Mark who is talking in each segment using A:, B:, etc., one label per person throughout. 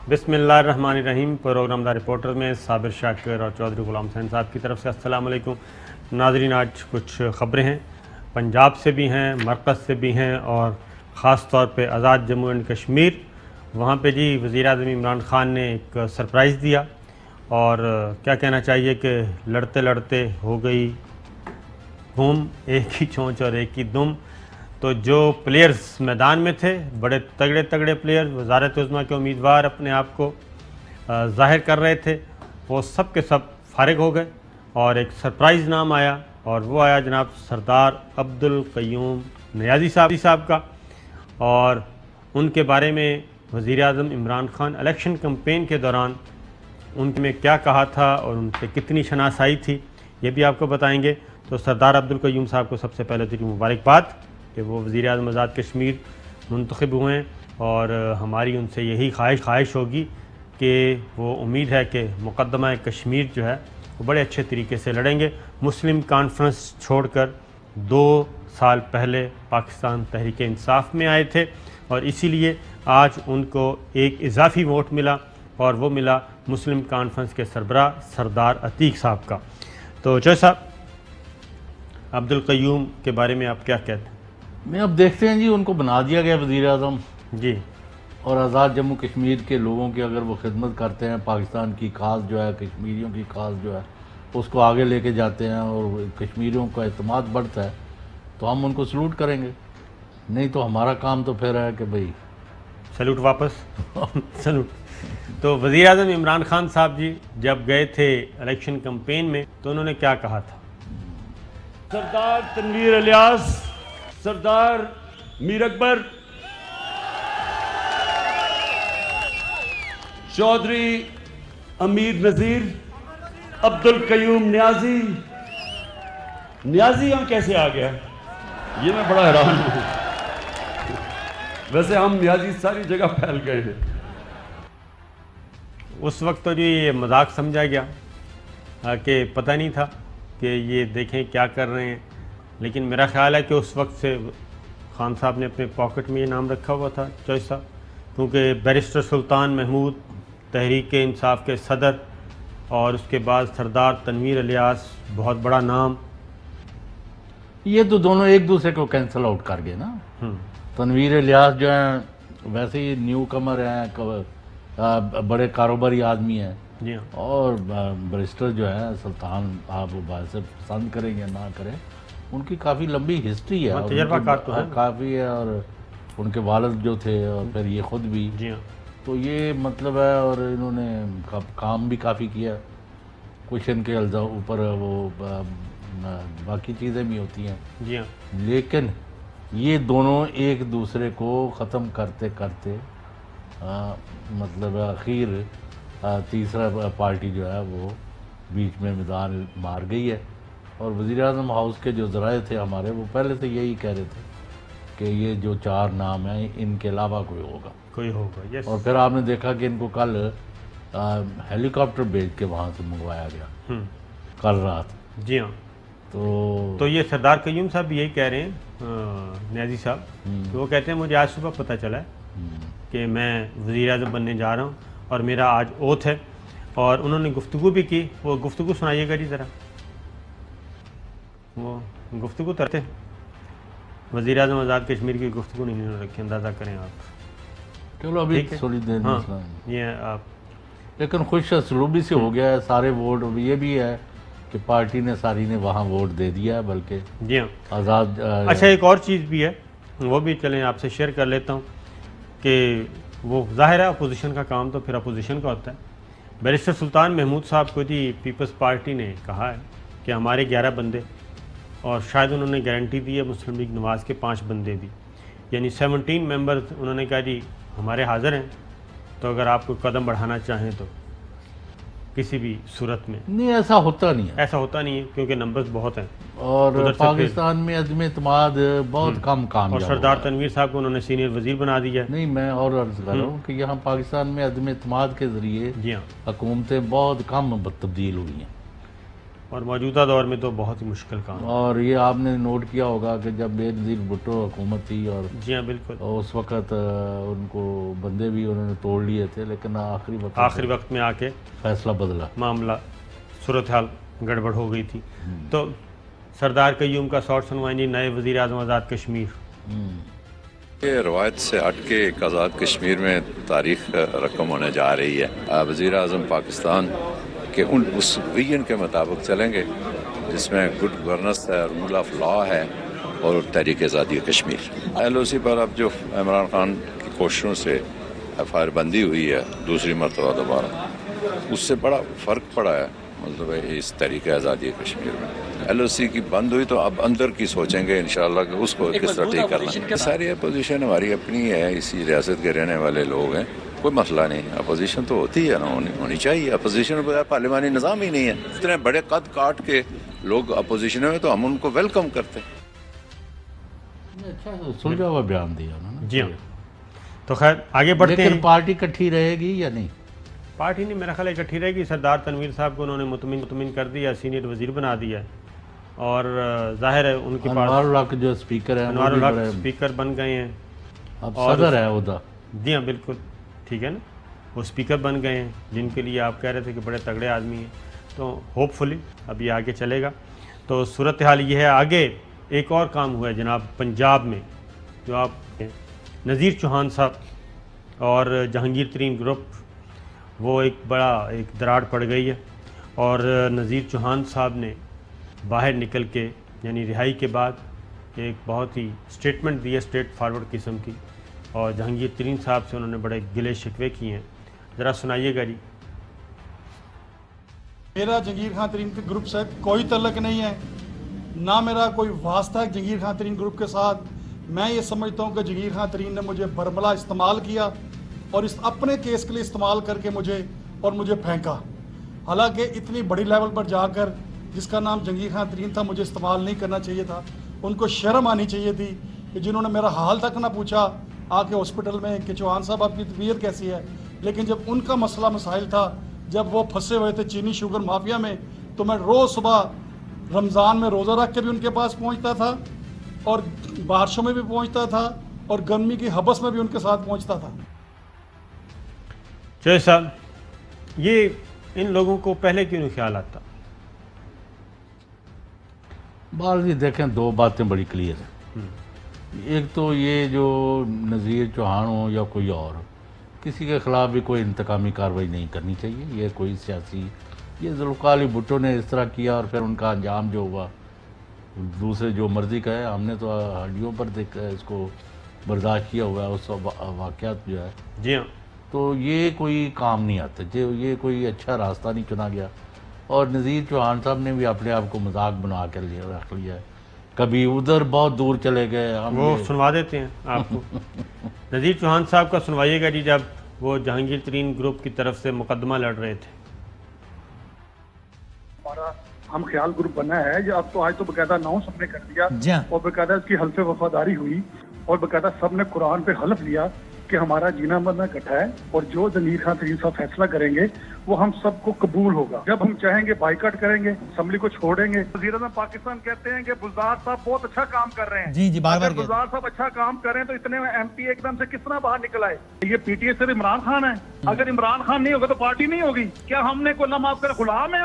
A: बिस्मिल्लाहिर्रहमानिर्रहीम। Programme the reporter में साबिर शाकिर और चौधरी गुलाम हुसैन साहब की तरफ से अस्सलाम वालेकुम। नाज़रीन, आज कुछ ख़बरें हैं, पंजाब से भी हैं, मरकज़ से भी हैं और ख़ास तौर पे आज़ाद जम्मू एंड कश्मीर। वहाँ पे जी वज़ीर-ए-आज़म इमरान ख़ान ने एक सरप्राइज़ दिया और क्या कहना चाहिए कि लड़ते लड़ते हो गई घूम, एक ही चोंच और एक ही दुम। तो जो प्लेयर्स मैदान में थे, बड़े तगड़े तगड़े प्लेयर, वज़ारत उज़्मा के उम्मीदवार अपने आप को ज़ाहिर कर रहे थे, वो सब के सब फारिग हो गए और एक सरप्राइज़ नाम आया और वो आया जनाब सरदार अब्दुल क़य्यूम नियाज़ी साहब का। और उनके बारे में वज़ीर-ए-आज़म इमरान ख़ान इलेक्शन कैंपेन के दौरान उनके में क्या कहा था और उन पर कितनी शनासाई थी, ये भी आपको बताएंगे। तो सरदार अब्दुल क़य्यूम साहब को सबसे पहले तो मुबारकबाद कि वो वज़ीर-ए-आज़म आज़ाद कश्मीर मुंतखब हुए हैं और हमारी उनसे यही ख्वाहिश होगी कि वो उम्मीद है कि मुक़द्दमा कश्मीर जो है वो बड़े अच्छे तरीके से लड़ेंगे। मुस्लिम कॉन्फ्रेंस छोड़कर 2 साल पहले पाकिस्तान तहरीक इंसाफ में आए थे और इसीलिए आज उनको एक इजाफ़ी वोट मिला और वो मिला मुस्लिम कॉन्फ्रेंस के सरबराह सरदार अतीक साहब का। तो चौधरी साहब, अब्दुल क़य्यूम के बारे में आप क्या कहते हैं?
B: मैं अब देखते हैं जी, उनको बना दिया गया वज़ीर-ए-आज़म
A: जी,
B: और आज़ाद जम्मू कश्मीर के लोगों की अगर वो खिदमत करते हैं, पाकिस्तान की खास जो है, कश्मीरियों की खास जो है, उसको आगे लेके जाते हैं और कश्मीरियों का एतमाद बढ़ता है तो हम उनको सलूट करेंगे। नहीं तो हमारा काम तो फिर है कि भाई
A: सलूट वापस सलूट। तो वज़ीर-ए-आज़म इमरान ख़ान साहब जी जब गए थे इलेक्शन कैंपेन में तो उन्होंने क्या कहा था?
C: सरदार तनवीर इलियास, सरदार मीर अकबर, चौधरी अमीर नज़ीर, अब्दुल क़य्यूम नियाज़ी यहाँ कैसे आ गया, ये मैं बड़ा हैरान हूँ। वैसे हम नियाज़ी सारी जगह फैल गए हैं।
A: उस वक्त तो जी ये मजाक समझा गया कि पता नहीं था कि ये देखें क्या कर रहे हैं, लेकिन मेरा ख़्याल है कि उस वक्त से ख़ान साहब ने अपने पॉकेट में ये नाम रखा हुआ था चौधरी साहब, क्योंकि बैरिस्टर सुल्तान महमूद तहरीक इंसाफ के सदर और उसके बाद सरदार तनवीर इलियास, बहुत बड़ा नाम।
B: ये तो दोनों एक दूसरे को कैंसिल आउट कर गए ना। तनवीर इलियास जो हैं वैसे ही न्यू कमर हैं, बड़े कारोबारी आदमी हैं
A: जी हाँ।
B: और बैरिस्टर जो है सुल्तान, आप वैसे पसंद करेंगे ना करें, उनकी काफ़ी लंबी हिस्ट्री है,
A: तजर्बाकार तो है
B: काफ़ी है, और उनके वालिद जो थे और फिर ये ख़ुद भी।
A: जी हाँ।
B: तो ये मतलब है, और इन्होंने काम भी काफ़ी किया। कुछ इनके ऊपर वो बाकी चीज़ें भी होती हैं
A: जी हाँ।
B: लेकिन ये दोनों एक दूसरे को ख़त्म करते करते मतलब आखिर तीसरा पार्टी जो है वो बीच में मैदान मार गई है। और वज़ीर-ए-आज़म हाउस के जो ज़राए थे हमारे, वो पहले से यही कह रहे थे कि ये जो 4 नाम हैं इनके अलावा कोई होगा। यस। और फिर आपने देखा कि इनको कल हेलीकॉप्टर भेज के वहाँ से मंगवाया गया कल रात।
A: जी हाँ। तो ये सरदार क़य्यूम साहब भी यही कह रहे हैं, नियाज़ी साहब, तो वो कहते हैं मुझे आज सुबह पता चला है कि मैं वज़ीर-ए-आज़म बनने जा रहा हूँ और मेरा आज ओथ है। और उन्होंने गुफ्तगू भी की, वो गुफ्तगू सुनाइएगा जी ज़रा, वो गुफ्तगू करते वज़ीर-ए-आज़म आज़ाद कश्मीर की गुफ्तगू नहीं उन्होंने रखी, अंदाज़ा करें आप।
B: चलो अभी थोड़ी देर में।
A: हाँ, ये आप
B: लेकिन खुश असलूबी से हो गया है सारे वोट। ये भी है कि पार्टी ने सारी ने वहाँ वोट दे दिया है, बल्कि
A: जी हाँ
B: आज़ाद।
A: अच्छा, एक और चीज़ भी है, वो भी चलें आपसे शेयर कर लेता हूँ कि वो ज़ाहिर है अपोजिशन का काम तो फिर अपोजिशन का होता है। बैरिस्टर सुल्तान महमूद साहब को जी पीपल्स पार्टी ने कहा है कि हमारे 11 बंदे, और शायद उन्होंने गारंटी दी है मुस्लिम लीग नवाज़ के 5 बंदे भी, यानी 17 मेंबर्स उन्होंने कहा जी हमारे हाज़िर हैं, तो अगर आप कोई कदम बढ़ाना चाहें तो किसी भी सूरत में।
B: नहीं, ऐसा होता नहीं है
A: क्योंकि नंबर्स बहुत हैं
B: और पाकिस्तान में अदम एतमाद बहुत कम काम।
A: और सरदार तनवीर साहब को उन्होंने सीनियर वजीर बना दिया।
B: नहीं, मैं और अर्ज कर रहा हूँ कि यहाँ पाकिस्तान में अदम एतमाद के ज़रिए
A: जी हाँ
B: हुकूमतें बहुत कम तब्दील हुई हैं।
A: और मौजूदा दौर में तो बहुत ही मुश्किल काम है।
B: और ये आपने नोट किया होगा कि जब बेनज़ीर भुट्टो हुकूमत थी और
A: जी हाँ बिल्कुल,
B: उस वक़्त उनको बंदे भी उन्होंने तोड़ लिए थे, लेकिन आखिरी वक्त
A: में आके
B: फैसला बदला।
A: मामला सूरत हाल गड़बड़ हो गई थी। तो सरदार कयूम का शॉर्ट सुनवाएंगे, नए वज़ीर आज़म आज़ाद कश्मीर।
D: ये रवायत से हट के एक आज़ाद कश्मीर में तारीख रकम होने जा रही है। वज़ीर आज़म पाकिस्तान के उस विजन के मुताबिक चलेंगे जिसमें गुड गवर्नेंस है, रूल ऑफ लॉ है और तहरीक आज़ादी कश्मीर। LOC पर अब जो इमरान खान की कोशिशों से FIR बंदी हुई है दूसरी मरतबा दोबारा, उससे बड़ा फ़र्क पड़ा है मतलब इस तहरीक आज़ादी कश्मीर में। LOC की बंद हुई तो अब अंदर की सोचेंगे इंशाअल्लाह कि उसको किस तरह ठीक करना। सारी अपोजिशन हमारी अपनी है, इसी रियासत के रहने वाले लोग हैं, कोई मसला नहीं। अपोजिशन तो होती है ना, होनी चाहिए। अपोजिशन बगैर पार्लिमानी निज़ाम ही नहीं है। इतने बड़े कद काट के लोग अपोजिशन में तो हम उनको वेलकम करते।
B: अच्छा सुलझा हुआ बयान दिया उन्होंने।
A: जी हाँ, तो खैर आगे बढ़ते हैं।
B: पार्टी इकट्ठी रहेगी या नहीं?
A: पार्टी ने मेरा ख्याल इकट्ठी रहेगी। सरदार तनवीर साहब को उन्होंने मुतमिन कर दिया, सीनियर वज़ीर बना दिया है और जाहिर है उनके पास
B: अनवारुल हक जो स्पीकर है,
A: अनवारुल हक स्पीकर बन गए हैं।
B: अब सदर है उदा।
A: जी हाँ बिल्कुल ठीक है ना, वो स्पीकर बन गए हैं जिनके लिए आप कह रहे थे कि बड़े तगड़े आदमी हैं। तो होपफुली अब ये आगे चलेगा। तो सूरत हाल ये है। आगे एक और काम हुआ है जनाब पंजाब में, जो आप नज़ीर चौहान साहब और जहांगीर तरीन ग्रुप, वो एक दरार पड़ गई है और नज़ीर चौहान साहब ने बाहर निकल के यानी रिहाई के बाद एक बहुत ही स्टेटमेंट दी है, स्ट्रेट फॉरवर्ड किस्म की, और जहांगीर तरीन साहब से उन्होंने बड़े गिले शिकवे किए हैं। ज़रा सुनाइएगा जी।
E: मेरा जहांगीर खान तरीन के ग्रुप से कोई तल्लक नहीं है, ना मेरा कोई वास्ता है जहांगीर खान तरीन ग्रुप के साथ। मैं ये समझता हूँ कि जहांगीर खान तरीन ने मुझे बरमला इस्तेमाल किया और इस अपने केस के लिए इस्तेमाल करके मुझे फेंका। हालांकि इतनी बड़ी लेवल पर जाकर जिसका नाम जहांगीर खान तरीन था मुझे इस्तेमाल नहीं करना चाहिए था। उनको शर्म आनी चाहिए थी कि जिन्होंने मेरा हाल तक ना पूछा आके हॉस्पिटल में कि चौहान साहब आपकी तबीयत कैसी है। लेकिन जब उनका मसला मसाइल था, जब वो फंसे हुए थे चीनी शुगर माफिया में, तो मैं रोज़ सुबह रमज़ान में रोज़ा रख के भी उनके पास पहुंचता था और बारिशों में भी पहुंचता था और गर्मी की हबस में भी उनके साथ पहुंचता था।
A: चौधरी साहब, ये इन लोगों को पहले क्यों नहीं ख्याल आता?
B: बाल जी देखें, दो बातें बड़ी क्लियर हैं। एक तो ये जो नज़ीर चौहान हो या कोई और, किसी के ख़िलाफ़ भी कोई इंतकामी कार्रवाई नहीं करनी चाहिए। ये कोई सियासी, ये जुल्फ़िकार भुट्टो ने इस तरह किया और फिर उनका अंजाम जो हुआ दूसरे जो मर्ज़ी का है, हमने तो हड्डियों पर देख इसको बर्दाश्त किया हुआ है उस वाक़यात जो है।
A: जी हाँ,
B: तो ये कोई काम नहीं आता, जो ये कोई अच्छा रास्ता नहीं चुना गया। और नज़ीर चौहान साहब ने भी अपने आप को मजाक बना कर रख लिया है। कभी उधर बहुत दूर चले गए,
A: वो सुनवा देते हैं आपको। नज़ीर चौहान साहब का सुनवाइएगा जी, जब वो जहांगीर तरीन ग्रुप की तरफ से मुकदमा लड़ रहे थे।
F: हमारा हम ख्याल ग्रुप बना है, जो अब तो आज तो बाकायदा अनाउंस हमने कर दिया और बाकायदा इसकी हल्फ वफादारी हुई और बाकायदा सब ने कुरान पे हल्फ लिया कि हमारा जीना मरना इकट्ठा है और जो जहांगीर खान तरीन साहब फैसला करेंगे वो हम सबको कबूल होगा। जब हम चाहेंगे बाइकआउट करेंगे, असेंबली को छोड़ेंगे। वज़ीर आज़म पाकिस्तान कहते हैं कि गुलजार साहब बहुत अच्छा काम कर रहे हैं।
G: जी बार-बार
F: गुलजार साहब अच्छा काम करें तो इतने MP एकदम से किस तरह बाहर निकल आए? ये PTI सिर्फ इमरान खान है। अगर इमरान खान नहीं होगा तो पार्टी नहीं होगी। क्या हमने को अल्लाह माफ करे गुलाम है?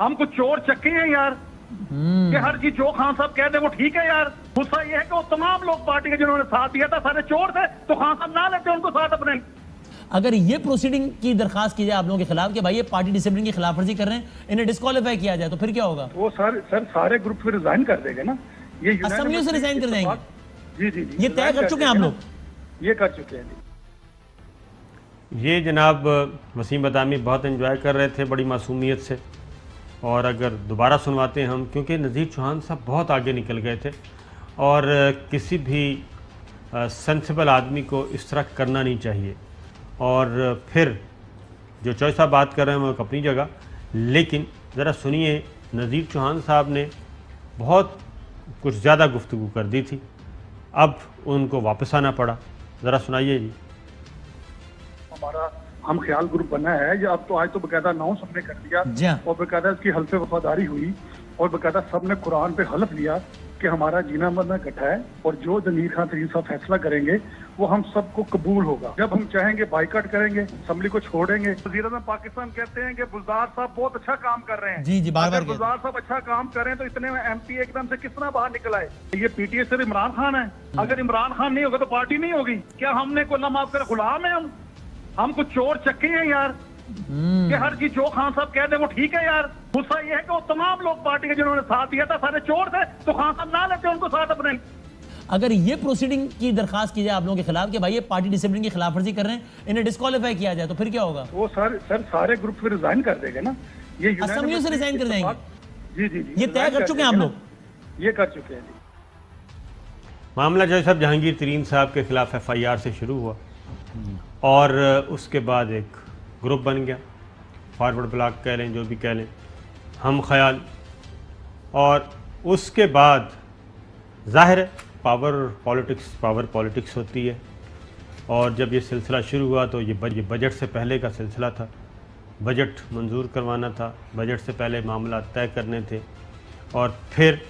F: हम कुछ चोर चक्के हैं यार कि हर चीज जो खान साहब कह दे वो ठीक है यार। गुस्सा ये है कि वो तमाम लोग पार्टी के जिन्होंने साथ दिया था सारे चोर थे, तो खान साहब ना लेते उनको साथ अपने।
G: अगर ये प्रोसीडिंग की दरखास्त की जाए आप लोगों के खिलाफ कि भाई ये पार्टी डिसिप्लिन की खिलाफ वर्जी कर रहे हैं, इन्हें डिस्क्वालीफाई किया जाए, तो फिर क्या होगा?
F: वो सारे ग्रुप फिर रिजाइन कर देंगे ना। ये
G: असेंबली से रिजाइन कर देंगे?
F: जी
G: ये तय कर चुके हैं आप लोग?
F: ये कर चुके हैं।
A: ये जनाब वसीम बदामी बहुत एंजॉय कर रहे थे बड़ी मासूमियत से, और अगर दोबारा सुनवाते हैं हम, क्योंकि नज़ीर चौहान साहब बहुत आगे निकल गए थे और किसी भी सेंसिबल आदमी को इस तरह करना नहीं चाहिए। और फिर जो चौधरी साहब बात कर रहे हैं वो अपनी जगह, लेकिन ज़रा सुनिए, नज़ीर चौहान साहब ने बहुत कुछ ज़्यादा गुफ्तगू कर दी थी, अब उनको वापस आना पड़ा। ज़रा सुनाइए जी।
F: हमारा हम ख्याल ग्रुप बना है ये अब तो आज तो बाकायदा अनाउंस हमने कर दिया और बाकायदा इसकी हल्फ वफादारी हुई और बाकायदा सबने कुरान पे हल्फ लिया कि हमारा जीना मरना इकट्ठा है और जो जंगीर खान तरीन साहब फैसला करेंगे वो हम सबको कबूल होगा। जब हम चाहेंगे बाइकआउट करेंगे, असेंबली को छोड़ेंगे। वज़ीर आज़म पाकिस्तान कहते हैं कि बुज़दार साहब बहुत अच्छा काम कर रहे हैं।
G: जी जी, बार बार
F: बुज़दार साहब अच्छा काम कर रहे हैं तो इतने MP एकदम से किस तरह बाहर निकल आए? ये PTI सिर्फ इमरान खान है। अगर इमरान खान नहीं होगा तो पार्टी नहीं होगी। क्या हमने को अल्लाह माफ करे गुलाम है? हम कुछ चोर चक्के हैं यार कि हर चीज जो खान साहब कह दे वो ठीक है यार। गुस्सा ये है कि वो तमाम लोग पार्टी के जिन्होंने साथ दिया था सारे चोर थे, तो खान साहब ना लेते उनको साथ अपने।
G: अगर ये प्रोसीडिंग की दरखास्त की जाए आप लोगों के खिलाफ कि भाई ये पार्टी डिसिप्लिन की खिलाफ वर्जी कर रहे हैं, इन्हें डिस्क्वालीफाई किया जाए, तो फिर क्या होगा?
F: वो सर सारे ग्रुप फिर रिजाइन कर देंगे ना। ये
G: असेंबली से रिजाइन कर जाएंगे।
F: जी जी जी,
G: ये तय कर चुके हैं आप लोग?
F: ये कर चुके हैं जी।
A: मामला जज साहब जहांगीर तरीन साहब के खिलाफ FIR से शुरू हुआ और उसके बाद एक ग्रुप बन गया, फॉरवर्ड ब्लॉक कह लें, जो भी कह लें, हम ख्याल। और उसके बाद ज़ाहिर है पावर पॉलिटिक्स होती है। और जब ये सिलसिला शुरू हुआ तो ये बजट से पहले का सिलसिला था। बजट मंजूर करवाना था, बजट से पहले मामला तय करने थे और फिर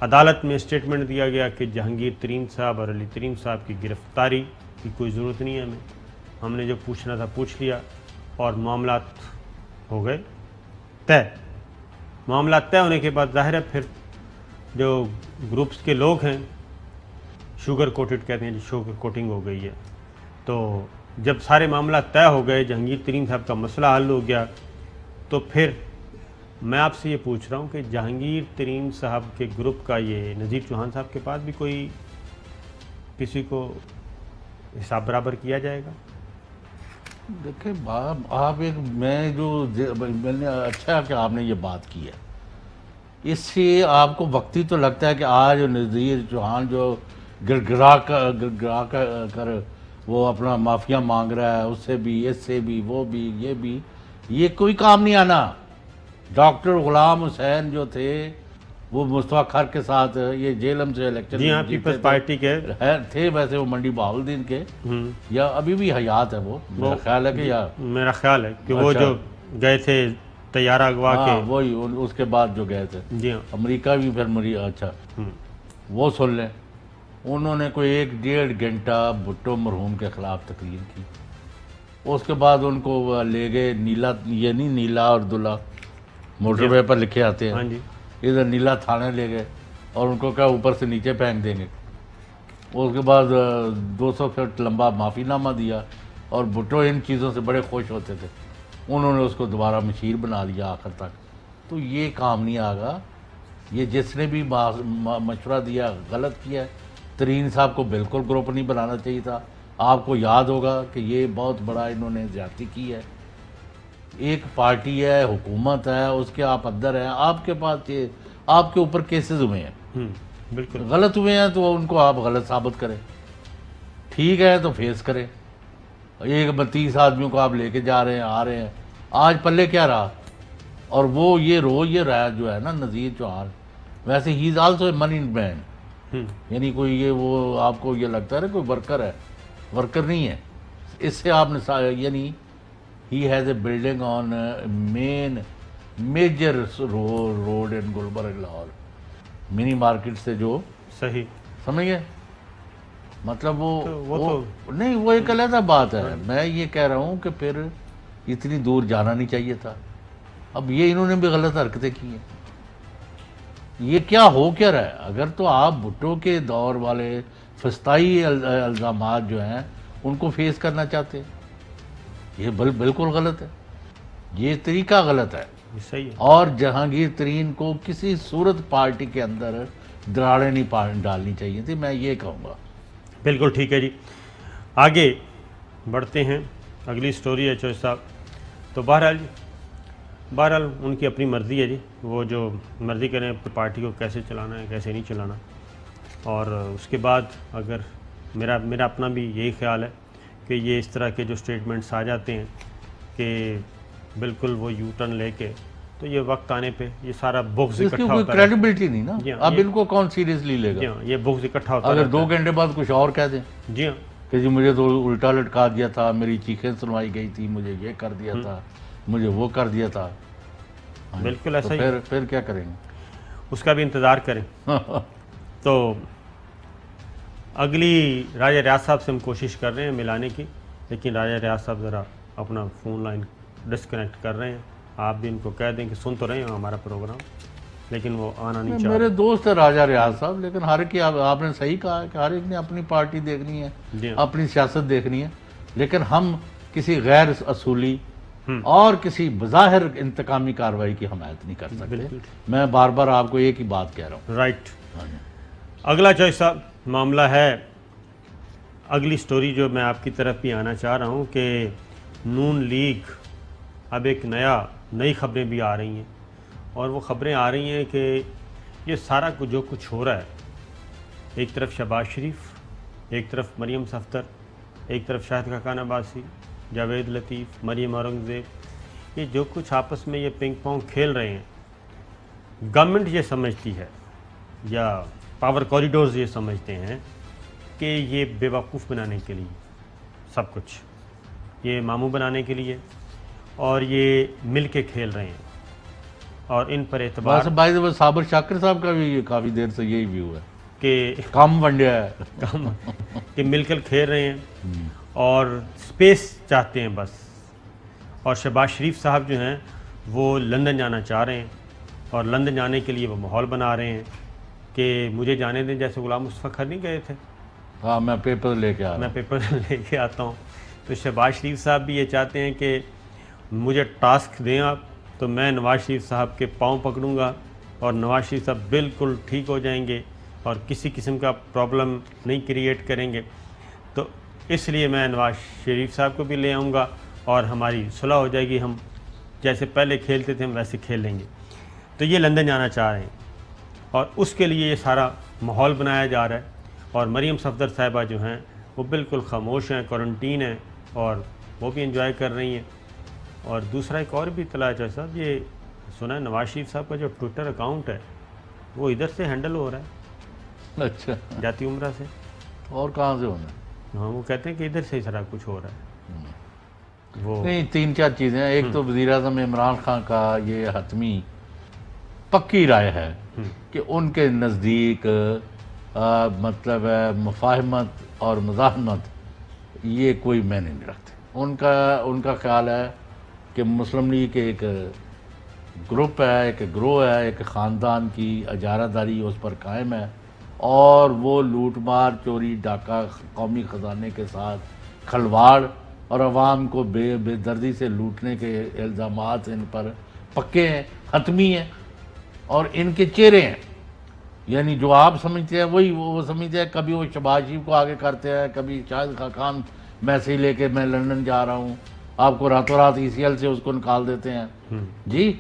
A: अदालत में स्टेटमेंट दिया गया कि जहांगीर तरीन साहब और अली तरीन साहब की गिरफ़्तारी की कोई ज़रूरत नहीं है हमने जो पूछना था पूछ लिया और मामला हो गए तय। मामला तय होने के बाद ज़ाहिर है फिर जो ग्रुप्स के लोग हैं शुगर कोटेड कहते हैं, शुगर कोटिंग हो गई है। तो जब सारे मामला तय हो गए, जहांगीर तरीन साहब का मसला हल हो गया, तो फिर मैं आपसे ये पूछ रहा हूँ कि जहांगीर तरीन साहब के ग्रुप का ये नज़ीर चौहान साहब के पास भी कोई किसी को हिसाब बराबर किया जाएगा?
B: देखिए आप एक मैंने अच्छा है कि आपने ये बात की है। इससे आपको वक्ती तो लगता है कि आज नज़ीर चौहान जो गिड़गिड़ा कर वो अपना माफिया मांग रहा है, उससे भी इससे भी वो भी ये कोई काम नहीं आना। डॉक्टर गुलाम हुसैन जो थे वो मुस्तफा खर के साथ ये जेलम से इलेक्शन
A: जी हाँ, पीपल्स पार्टी के
B: थे। वैसे वो मंडी बहाउद्दीन के या अभी भी हयात है वो मेरा ख्याल है कि या
A: मेरा ख्याल है कि वो जो गए थे तैयारा अगवा के,
B: वही उसके बाद जो गए थे
A: जी हाँ,
B: अमेरिका भी फिर अच्छा वो सुन लें। उन्होंने कोई 1-1.5 घंटा भुट्टो मरहूम के ख़िलाफ़ तकरीर की। उसके बाद उनको ले गए नीला और दुल्ला मोटरवे पर लिखे आते हैं,
A: हाँ जी,
B: इधर नीला थाने ले गए और उनको क्या ऊपर से नीचे फेंक देंगे। उसके बाद 200 फीट लंबा माफ़ीनामा दिया और भुट्टो इन चीज़ों से बड़े खुश होते थे। उन्होंने उसको दोबारा मशीर बना दिया आखिर तक। तो ये काम नहीं आगा। ये जिसने भी मशवरा दिया गलत किया है। तरीन साहब को बिल्कुल ग्रुप नहीं बनाना चाहिए था। आपको याद होगा कि ये बहुत बड़ा इन्होंने ज़्यादती की है। एक पार्टी है, हुकूमत है, उसके आप अंदर हैं, आपके पास ये आपके ऊपर केसेस हुए हैं,
A: बिल्कुल
B: गलत हुए हैं तो उनको आप गलत साबित करें, ठीक है तो फेस करें। 30 आदमियों को आप लेके जा रहे हैं, आ रहे हैं, आज पल्ले क्या रहा। और वो ये रहा जो है ना नज़ीर चौहान, वैसे he is also a money man, यानी कोई ये वो आपको ये लगता है ना कोई वर्कर है, वर्कर नहीं है। इससे आपने यानी he has a building on major road in Gulberg Lahore, mini market से जो
A: सही
B: समझ गए। मतलब
A: वो
B: नहीं, वो एक अलग बात है। मैं ये कह रहा हूँ कि फिर इतनी दूर जाना नहीं चाहिए था। अब ये इन्होंने भी गलत हरकतें की हैं। ये क्या हो क्या रहा है? अगर तो आप भुट्टो के दौर वाले फस्ताई इल्ज़ामात जो हैं उनको फेस करना चाहते हैं, ये बिल्कुल गलत है। ये तरीका गलत है,
A: सही है।
B: और जहांगीर तरीन को किसी सूरत पार्टी के अंदर दरारें नहीं डालनी चाहिए थी, मैं ये कहूँगा।
A: बिल्कुल ठीक है जी। आगे बढ़ते हैं, अगली स्टोरी है चौधरी साहब। तो बहरहाल उनकी अपनी मर्ज़ी है जी, वो जो मर्ज़ी करें पार्टी को कैसे चलाना है कैसे नहीं चलाना। और उसके बाद अगर मेरा अपना भी यही ख्याल है कि ये इस तरह के जो स्टेटमेंट्स आ जाते हैं कि बिल्कुल वो यू टर्न लेके, तो ये वक्त आने पे ये सारा बुक्स इकट्ठा होता है।
B: क्रेडिबिलिटी नहीं ना, अब इनको कौन सीरियसली लेगा?
A: जी हाँ, ये बुक्स इकट्ठा होता है।
B: अगर 2 घंटे बाद कुछ और कह दें,
A: जी हाँ,
B: कि जी मुझे तो उल्टा लटका दिया था, मेरी चीखें सुनवाई गई थी, मुझे ये कर दिया था, मुझे वो कर दिया था।
A: बिल्कुल
B: तो
A: ऐसा ही।
B: फिर क्या करेंगे?
A: उसका भी इंतज़ार करें। तो अगली राजा रियाज साहब से हम कोशिश कर रहे हैं मिलाने की, लेकिन राजा रियाज साहब ज़रा अपना फ़ोन लाइन डिस्कनेक्ट कर रहे हैं। आप भी इनको कह दें कि सुन तो रहे हैं हमारा प्रोग्राम, लेकिन वो आना नहीं चाह
B: मेरे दोस्त है राजा रियाज साहब, लेकिन हर की आपने सही कहा कि हर एक ने अपनी पार्टी देखनी है,
A: जी।
B: अपनी सियासत देखनी है, लेकिन हम किसी गैर असूली और किसी बज़ाहिर इंतकामी कार्रवाई की हमायत नहीं कर सकते। मैं बार बार आपको एक ही बात कह रहा हूँ।
A: राइट। अगला जो सा मामला है, अगली स्टोरी जो मैं आपकी तरफ भी आना चाह रहा हूँ कि नून लीग अब एक नई खबरें भी आ रही हैं, और वो खबरें आ रही हैं कि ये सारा कुछ जो कुछ हो रहा है, एक तरफ शहबाज शरीफ, एक तरफ मरियम सफ्दर, एक तरफ शाहिद खाकान अब्बासी, जावेद लतीफ़, मरियम औरंगज़ेब, ये जो कुछ आपस में ये पिंग पोंग खेल रहे हैं, गवर्नमेंट ये समझती है या पावर कॉरिडोर्स ये समझते हैं कि ये बेवकूफ़ बनाने के लिए सब कुछ, ये मामू बनाने के लिए, और ये मिल के खेल रहे हैं। और इन पर एतबार
B: भाई साबिर शाकिर साहब का भी काफ़ी देर से यही व्यू है
A: कि
B: काम वंडिया है,
A: काम कि मिलकर खेल रहे हैं और स्पेस चाहते हैं बस। और शहबाज शरीफ साहब जो हैं वो लंदन जाना चाह रहे हैं, और लंदन जाने के लिए वो माहौल बना रहे हैं कि मुझे जाने दें, जैसे गुलाम मुस्तफ़ा नहीं गए थे।
B: हाँ, मैं पेपर लेके आ रहा हूँ,
A: मैं पेपर लेके आता हूँ। तो शहबाज शरीफ साहब भी ये चाहते हैं कि मुझे टास्क दें आप, तो मैं नवाज़ शरीफ साहब के पाँव पकड़ूंगा और नवाज़ शरीफ साहब बिल्कुल ठीक हो जाएंगे और किसी किस्म का प्रॉब्लम नहीं क्रिएट करेंगे। तो इसलिए मैं नवाज़ शरीफ साहब को भी ले आऊँगा और हमारी सुलह हो जाएगी, हम जैसे पहले खेलते थे हम वैसे खेल लेंगे। तो ये लंदन जाना चाह रहे हैं और उसके लिए ये सारा माहौल बनाया जा रहा है। और मरियम सफदर साहिबा जो हैं वो बिल्कुल खामोश हैं, क्वारंटीन हैं, और वो भी इंजॉय कर रही हैं। और दूसरा एक और भी इतला है साहब, ये सुना है नवाज शरीफ साहब का जो ट्विटर अकाउंट है वो इधर से हैंडल हो रहा है।
B: अच्छा,
A: जाती उम्रा से।
B: और कहाँ से होना?
A: हाँ, वो कहते हैं कि इधर से ही सारा कुछ हो रहा है। वो
B: नहीं, 3-4 चीज़ें हैं। एक तो वज़ीर-ए-आज़म इमरान खान का ये हतमी पक्की राय है कि उनके नज़दीक मतलब मुफाहमत और मुज़ाहमत ये कोई मायने नहीं रखते। उनका ख्याल है कि मुस्लिम लीग के एक ग्रुप है, एक ग्रोह है, एक ख़ानदान की इजारादारी उस पर कायम है, और वो लूटमार, चोरी, डाका, कौमी ख़जाने के साथ खलवाड़ और अवाम को बेदर्दी से लूटने के इल्ज़ामात इन पर पक्के हैं, हतमी हैं, और इनके चेहरे हैं। यानी जो आप समझते हैं वही वो समझते हैं। कभी वो शहबाज शरीफ को आगे करते हैं, कभी शाहिद खाकान मैसेज लेके मैं लंदन जा रहा हूँ, आपको रातों रात ECL से उसको निकाल देते हैं जी।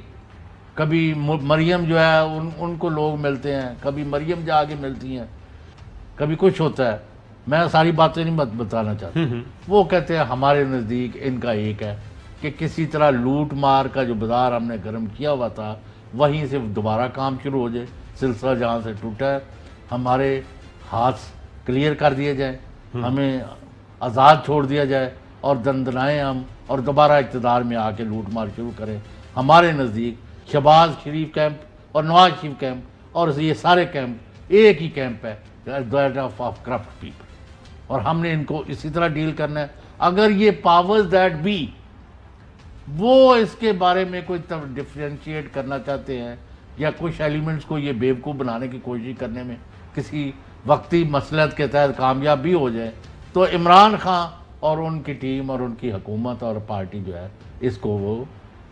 B: कभी मरियम जो है उनको लोग मिलते हैं, कभी मरियम जाके मिलती हैं, कभी कुछ होता है। मैं सारी बातें नहीं बताना चाहता। वो कहते हैं हमारे नज़दीक इनका एक है कि किसी तरह लूट मार का जो बाज़ार हमने गर्म किया हुआ था वहीं से दोबारा काम शुरू हो जाए, सिलसिला जहाँ से टूटा है हमारे हाथ क्लियर कर दिए जाए, हमें आज़ाद छोड़ दिया जाए और दंदनाएँ हम और दोबारा इक़्तिदार में आके लूट मार शुरू करें। हमारे नज़दीक शहबाज शरीफ कैंप और नवाज शरीफ कैंप और ये सारे कैंप एक ही कैंप है, दैट ऑफ करप्ट पीपल, और हमने इनको इसी तरह डील करना है। अगर ये पावर्स दैट बी वो इसके बारे में कोई डिफ्रेंशिएट करना चाहते हैं या कुछ एलिमेंट्स को ये बेवकूफ़ बनाने की कोशिश करने में किसी वक्ती मसलहत के तहत कामयाब भी हो जाए, तो इमरान खान और उनकी टीम और उनकी हुकूमत और पार्टी जो है इसको वो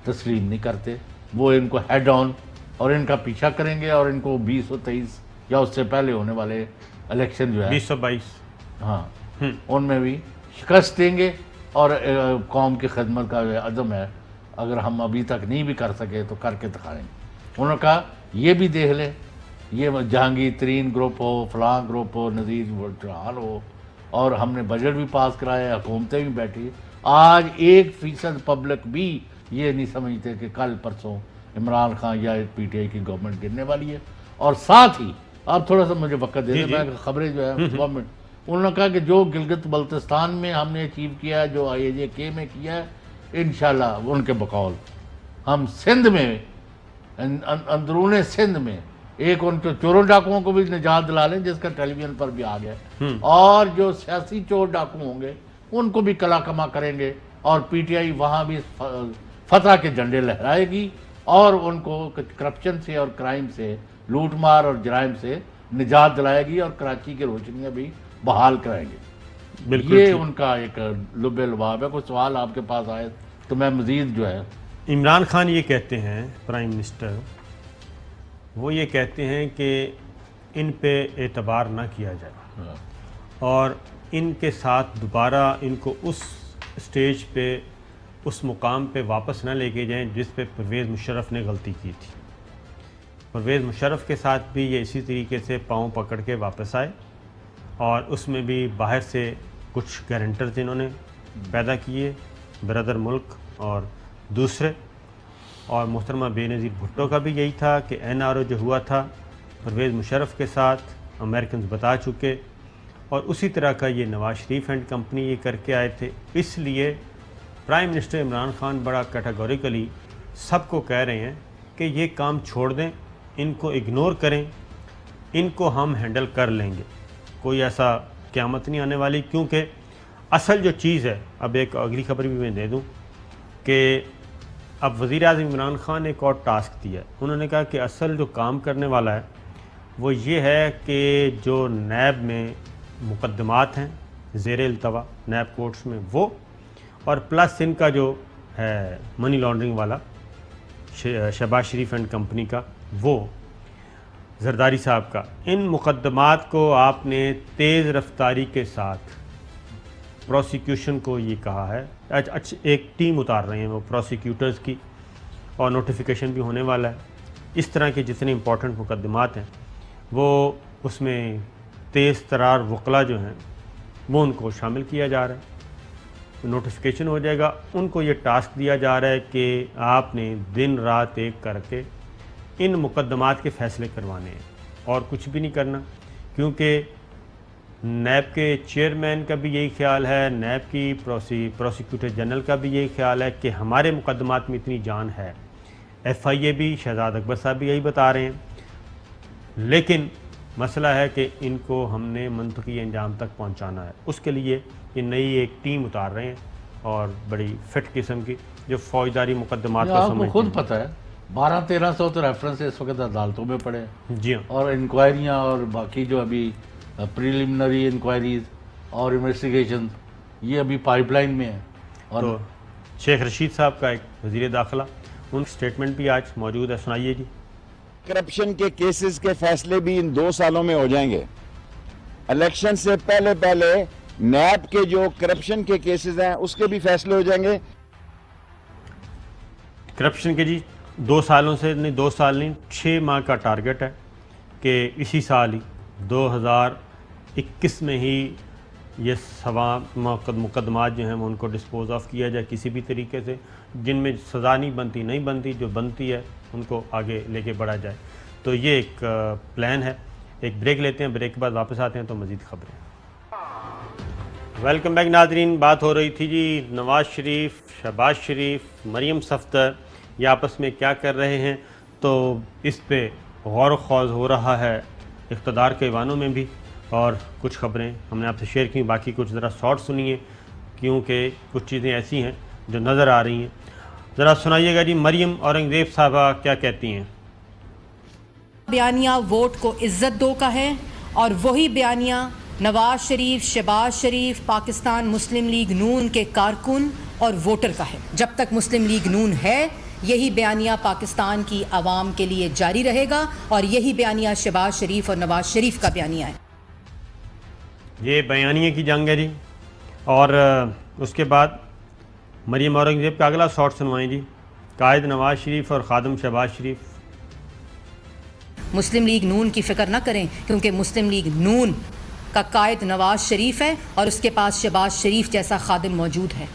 B: तस्लीम नहीं करते। वो इनको हेड ऑन और इनका पीछा करेंगे और इनको 2023 या उससे पहले होने वाले इलेक्शन जो है
A: 2022,
B: हाँ, उनमें भी शिकस्त देंगे। और कौम की खिदमत का अज़म है, अगर हम अभी तक नहीं भी कर सके तो करके दिखाएंगे। उन्होंने कहा ये भी देख लें, ये जहांगीर तरीन ग्रुप हो, फलां ग्रुप हो, नज़ीर चौहान हो, और हमने बजट भी पास कराया, हुकूमतें भी बैठी। आज 1% पब्लिक भी ये नहीं समझते कि कल परसों इमरान खान या PTI की गवर्नमेंट गिरने वाली है। और साथ ही आप थोड़ा सा मुझे वक्त दे दें, मैं खबरें जो है गवर्नमेंट उन्होंने कहा कि जो गिलगित बल्तिस्तान में हमने अचीव किया है, जो IAJ-K में किया है, इंशाल्लाह उनके बकौल हम सिंध में, अंदरूने सिंध में एक उनके चोरों डाकुओं को भी निजात दिला लें, जिसका टेलीविजन पर भी आ गया, और जो सियासी चोर डाकू होंगे उनको भी कला कमा करेंगे, और PTI वहाँ भी फतह के झंडे लहराएगी और उनको करप्शन से और क्राइम से, लूट मार और जराइम से निजात दिलाएगी और कराची की रोशनियाँ भी बहाल कराएंगे।
A: बिल्कुल
B: ये उनका एक लुबे लुबाब है। कोई सवाल आपके पास आए तो मैं मज़ीद जो है।
A: इमरान खान ये कहते हैं, प्राइम मिनिस्टर, वो ये कहते हैं कि इन पे एतबार ना किया जाए और इनके साथ दोबारा इनको उस स्टेज पे, उस मुकाम पे वापस ना लेके जाएं जिस पे परवेज़ मुशर्रफ ने गलती की थी। परवेज़ मुशर्रफ के साथ भी ये इसी तरीके से पाँव पकड़ के वापस आए और उसमें भी बाहर से कुछ गारंटर्स इन्होंने पैदा किए, ब्रदर मुल्क और दूसरे, और मोहतरमा बेनज़ीर भुट्टो का भी यही था कि NRO जो हुआ था परवेज़ मुशर्रफ के साथ, अमेरिकन बता चुके, और उसी तरह का ये नवाज शरीफ एंड कंपनी ये करके आए थे। इसलिए प्राइम मिनिस्टर इमरान खान बड़ा कैटेगोरिकली सबको कह रहे हैं कि ये काम छोड़ दें, इनको इग्नोर करें, इनको हम हैंडल कर लेंगे, कोई ऐसा क़यामत नहीं आने वाली। क्योंकि असल जो चीज़ है, अब एक अगली खबर भी मैं दे दूँ कि अब वज़ीर-ए-आज़म इमरान खान ने एक और टास्क दिया है। उन्होंने कहा कि असल जो काम करने वाला है वो ये है कि जो नैब में मुकदमात हैं ज़ेर इल्तवा नैब कोर्ट्स में, वो और प्लस इनका जो है मनी लॉन्ड्रिंग वाला शहबाज शरीफ एंड कंपनी का, वो जरदारी साहब का, इन मुकदमात को आपने तेज़ रफ्तारी के साथ प्रोसिक्यूशन को ये कहा है। अच्छा, एक टीम उतार रहे हैं वो प्रोसिक्यूटर्स की, और नोटिफिकेशन भी होने वाला है। इस तरह के जितने इंपॉर्टेंट मुकदमात हैं वो उसमें तेज़ तरार वकला जो हैं वो उनको शामिल किया जा रहा है, तो नोटिफिकेशन हो जाएगा। उनको ये टास्क दिया जा रहा है कि आपने दिन रात एक करके इन मुकदमात के फ़ैसले करवाने हैं और कुछ भी नहीं करना। क्योंकि नैब के चेयरमैन का भी यही ख्याल है, नैब की प्रोसिक्यूटर जनरल का भी यही ख्याल है कि हमारे मुकदमात में इतनी जान है। FIA भी, शहजाद अकबर साहब भी यही बता रहे हैं। लेकिन मसला है कि इनको हमने मंतकी अंजाम तक पहुंचाना है। उसके लिए ये नई एक टीम उतार रहे हैं और बड़ी फिट किस्म की, जो फौजदारी मुकदमात को समझते हैं।
B: खुद पता है 1200-1300 तो रेफरेंस इस वक्त अदालतों में पड़े हैं।
A: जी हाँ।
B: और इंक्वायरियाँ और बाकी जो अभी प्रिलिमिनरी इंक्वायरीज और इन्वेस्टिगेशन ये अभी पाइपलाइन में है। और
A: तो शेख रशीद साहब का एक वज़ीर दाखिला, उन स्टेटमेंट भी आज मौजूद है, सुनाइए जी।
H: करप्शन के केसेस के फैसले भी इन 2 सालों में हो जाएंगे। इलेक्शन से पहले पहले नैब के जो करप्शन के केसेस हैं उसके भी फैसले हो जाएंगे।
A: करप्शन के जी 2 सालों से नहीं, 2 साल नहीं, 6 माह का टारगेट है कि इसी साल ही 2021 में ही ये सवा मुकदमात जो हैं वो उनको डिस्पोज ऑफ किया जाए किसी भी तरीके से, जिनमें सज़ा नहीं बनती, जो बनती है उनको आगे लेके बढ़ा जाए। तो ये एक प्लान है। एक ब्रेक लेते हैं, ब्रेक के बाद वापस आते हैं तो मज़ीद खबरें। वेलकम बैक नाज़रीन। बात हो रही थी जी नवाज़ शरीफ, शहबाज शरीफ, मरीम सफ़दर ये आपस में क्या कर रहे हैं, तो इस पे गौर व ख़ौज़ हो रहा है इक़्तिदार के ऐवानों में भी, और कुछ खबरें हमने आपसे शेयर की, बाकी कुछ ज़रा शॉर्ट सुनिए क्योंकि कुछ चीज़ें ऐसी हैं जो नज़र आ रही हैं। ज़रा सुनाइएगा जी, मरीम औरंगज़ेब साहबा क्या कहती हैं।
I: बयानिया वोट को इज्जत दो का है और वही बयानिया नवाज शरीफ, शहबाज शरीफ, पाकिस्तान मुस्लिम लीग नून के कारकुन और वोटर का है। जब तक मुस्लिम लीग नून है यही बयानिया पाकिस्तान की आवाम के लिए जारी रहेगा और यही बयानिया शहबाज शरीफ और नवाज शरीफ का बयानिया है।
A: ये बयानिए की जंग है जी। और उसके बाद मरीम औरंगज़ेब का अगला शॉट सुनवाएं जी। कायद नवाज शरीफ और खादम शहबाज शरीफ।
I: मुस्लिम लीग नून की फिक्र ना करें क्योंकि मुस्लिम लीग नून का कायद नवाज शरीफ है और उसके पास शहबाज शरीफ जैसा खादिम मौजूद है।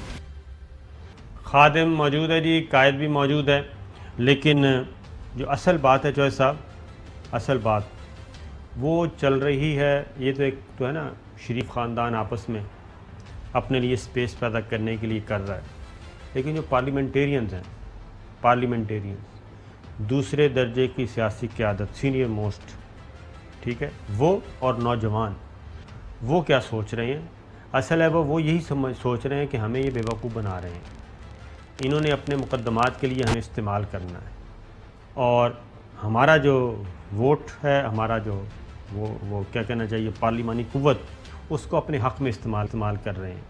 A: खादिम मौजूद है जी, कायद भी मौजूद है, लेकिन जो असल बात है चौधरी साहब, असल बात वो चल रही है। ये तो एक तो है ना, शरीफ ख़ानदान आपस में अपने लिए स्पेस पैदा करने के लिए कर रहा है, लेकिन जो पार्लियामेंटेरियंस हैं, पार्लियामेंटेरियंस दूसरे दर्जे की सियासी क़यादत, सीनियर मोस्ट, ठीक है, वो और नौजवान वो क्या सोच रहे हैं? असल है वो यही सोच रहे हैं कि हमें ये बेवकूफ़ बना रहे हैं, इन्होंने अपने मुकद्दमात के लिए हमें इस्तेमाल करना है, और हमारा जो वोट है, हमारा जो वो क्या कहना चाहिए, पार्लिमानी कुव्वत, उसको अपने हक़ में इस्तेमाल कर रहे हैं।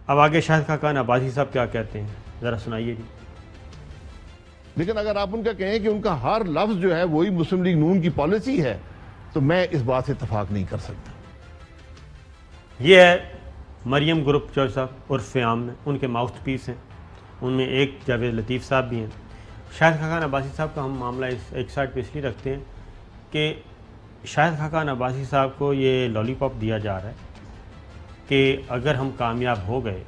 A: अब आगे शाहिद खाकान अब्बासी साहब क्या कहते हैं, ज़रा सुनाइए जी।
J: लेकिन अगर आप उनका कहें कि उनका हर लफ्ज़ जो है वही मुस्लिम लीग नून की पॉलिसी है, तो मैं इस बात से इत्तफाक नहीं कर सकता।
A: ये है मरियम ग्रुप चौधरी साहब उर्फ़ आम में, उनके माउथ पीस हैं, उनमें एक जावेद लतीफ़ साहब भी हैं। शाहिद खाकान अब्बासी साहब का हम मामला एक साइड पे इसलिए रखते हैं कि शाहिद खाकान अब्बासी साहब को ये लॉलीपॉप दिया जा रहा है कि अगर हम कामयाब हो गए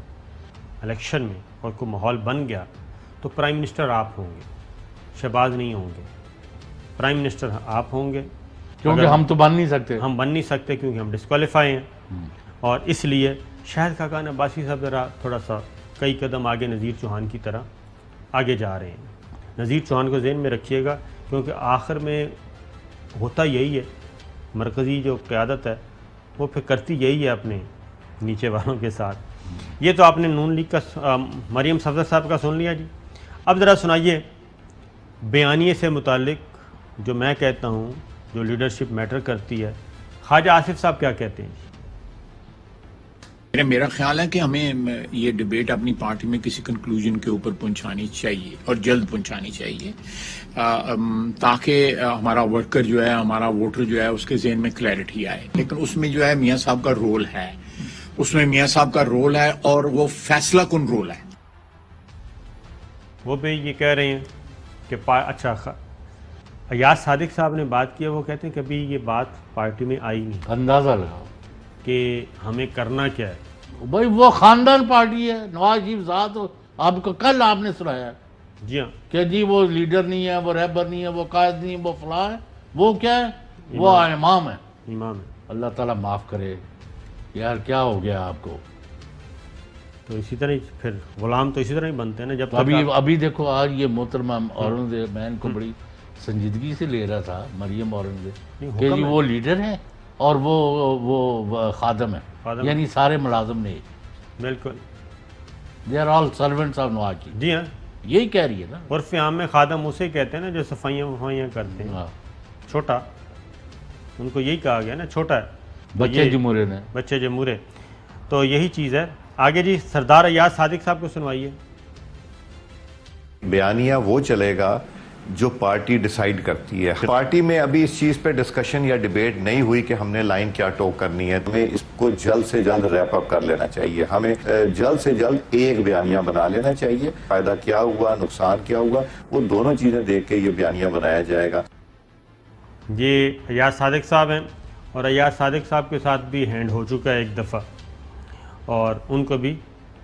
A: इलेक्शन में और कोई माहौल बन गया तो प्राइम मिनिस्टर आप होंगे, शहबाज नहीं होंगे, प्राइम मिनिस्टर आप होंगे,
B: क्योंकि हम तो बन नहीं सकते,
A: हम बन नहीं सकते क्योंकि हम डिस्क्वालीफाई हैं। और इसलिए शाहिद खाकान अब्बासी साहब ज़रा थोड़ा सा कई कदम आगे नज़ीर चौहान की तरह आगे जा रहे हैं। नज़ीर चौहान को ज़हन में रखिएगा, क्योंकि आखिर में होता यही है, मरकज़ी जो क़यादत है वो फिर करती यही है अपने नीचे वालों के साथ। ये तो आपने नून लीग का मरियम सफदर साहब का सुन लिया जी। अब ज़रा सुनाइए बयानिए से मुतालिक जो मैं कहता हूँ जो लीडरशिप मैटर करती है, ख्वाजा आसिफ साहब क्या कहते हैं?
K: मेरा ख्याल है कि हमें ये डिबेट अपनी पार्टी में किसी कंक्लूजन के ऊपर पहुंचानी चाहिए और जल्द पहुंचानी चाहिए, ताकि हमारा वर्कर जो है, हमारा वोटर जो है, उसके ज़हन में क्लैरिटी आए। लेकिन उसमें जो है मियाँ साहब का रोल है, उसमें मियाँ साहब का रोल है और वो फैसला कुन रोल है।
A: वो भी ये कह रहे हैं कि अच्छा, अयाज सादिक साहब ने बात की है, वो कहते हैं कभी ये बात पार्टी में आई नहीं,
B: अंदाज़ा लगाओ
A: कि हमें करना क्या है।
B: भाई वो खानदान पार्टी है, नवाज शरीफ साहब आपको कल आपने सुनाया
A: जी हाँ
B: कि जी वो लीडर नहीं है, वो रहबर नहीं है, वो कायद नहीं है, वो फलां है, वो क्या है, वो इमाम है,
A: इमाम है।
B: अल्लाह ताला माफ़ करे यार, क्या हो गया आपको।
A: तो इसी तरह फिर गुलाम तो इसी तरह ही बनते हैं ना। जब
B: तो अभी देखो आज ये मोहतरमा औरंगज़ेब, मैं इनको बड़ी संजीदगी से ले रहा था, मरियम औरंगज़ेब, कि जी वो लीडर है और वो खादम है, यानी सारे मुलाजम नहीं,
A: बिल्कुल,
B: they are all servants of Nawaz Sharif.
A: जी हाँ,
B: यही कह रही है ना।
A: उर्फ़ आम में खादम उसे कहते हैं ना जो सफाइयाँ वफाइयाँ करते हैं, छोटा, उनको यही कहा गया ना, छोटा है,
B: बच्चे जमूरे ने,
A: बच्चे जमूरे। तो यही चीज़ है। आगे जी सरदार अयाज सादिक साहब को सुनवाइए।
L: बयानिया वो चलेगा जो पार्टी डिसाइड करती है। पार्टी में अभी इस चीज पे डिस्कशन या डिबेट नहीं हुई कि हमने लाइन क्या टोक करनी है। हमें इसको जल्द से जल्द रैप अप कर लेना चाहिए। हमें जल्द से जल्द एक बयानिया बना लेना चाहिए। फायदा क्या हुआ, नुकसान क्या हुआ, वो दोनों चीजें देख के ये बयानिया बनाया जाएगा।
A: ये अयाज सादिक साहब हैं और अयाज सादिक साहब के साथ भी हैंड हो चुका है एक दफ़ा, और उनको भी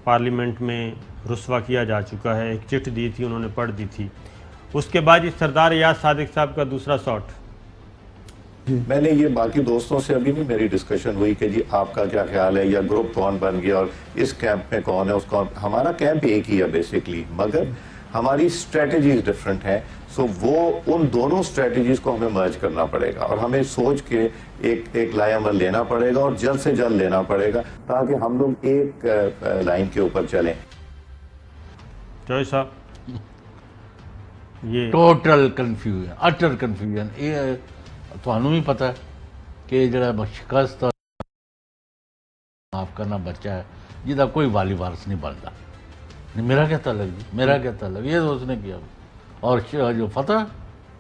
A: पार्लियामेंट में रुस्वा किया जा चुका है। एक चिट दी थी, उन्होंने पढ़ दी थी। उसके बाद इस सरदार अयाज सादिक साहब का दूसरा शॉट।
L: मैंने ये बाकी दोस्तों से अभी भी मेरी डिस्कशन हुई कि जी आपका क्या ख्याल है, या ग्रुप कौन बन गया और इस कैंप में कौन है, उसको हमारा कैंप एक ही है बेसिकली, मगर हमारी स्ट्रेटजीज डिफरेंट हैं। सो वो उन दोनों स्ट्रेटजीज को हमें मर्ज करना पड़ेगा और हमें सोच के एक लायामल लेना पड़ेगा और जल्द से जल्द लेना पड़ेगा ताकि हम लोग एक लाइन के ऊपर चलें।
A: चौधरी साहब, ये
B: टोटल कन्फ्यूजन, अटर कन्फ्यूजन। ये थानू भी पता है कि जरा शिकस्त माफ करना बच्चा है जिदा कोई वाली वारस नहीं बनता। मेरा क्या तलब जी, मेरा क्या तलब, ये तो उसने किया। और जो फतह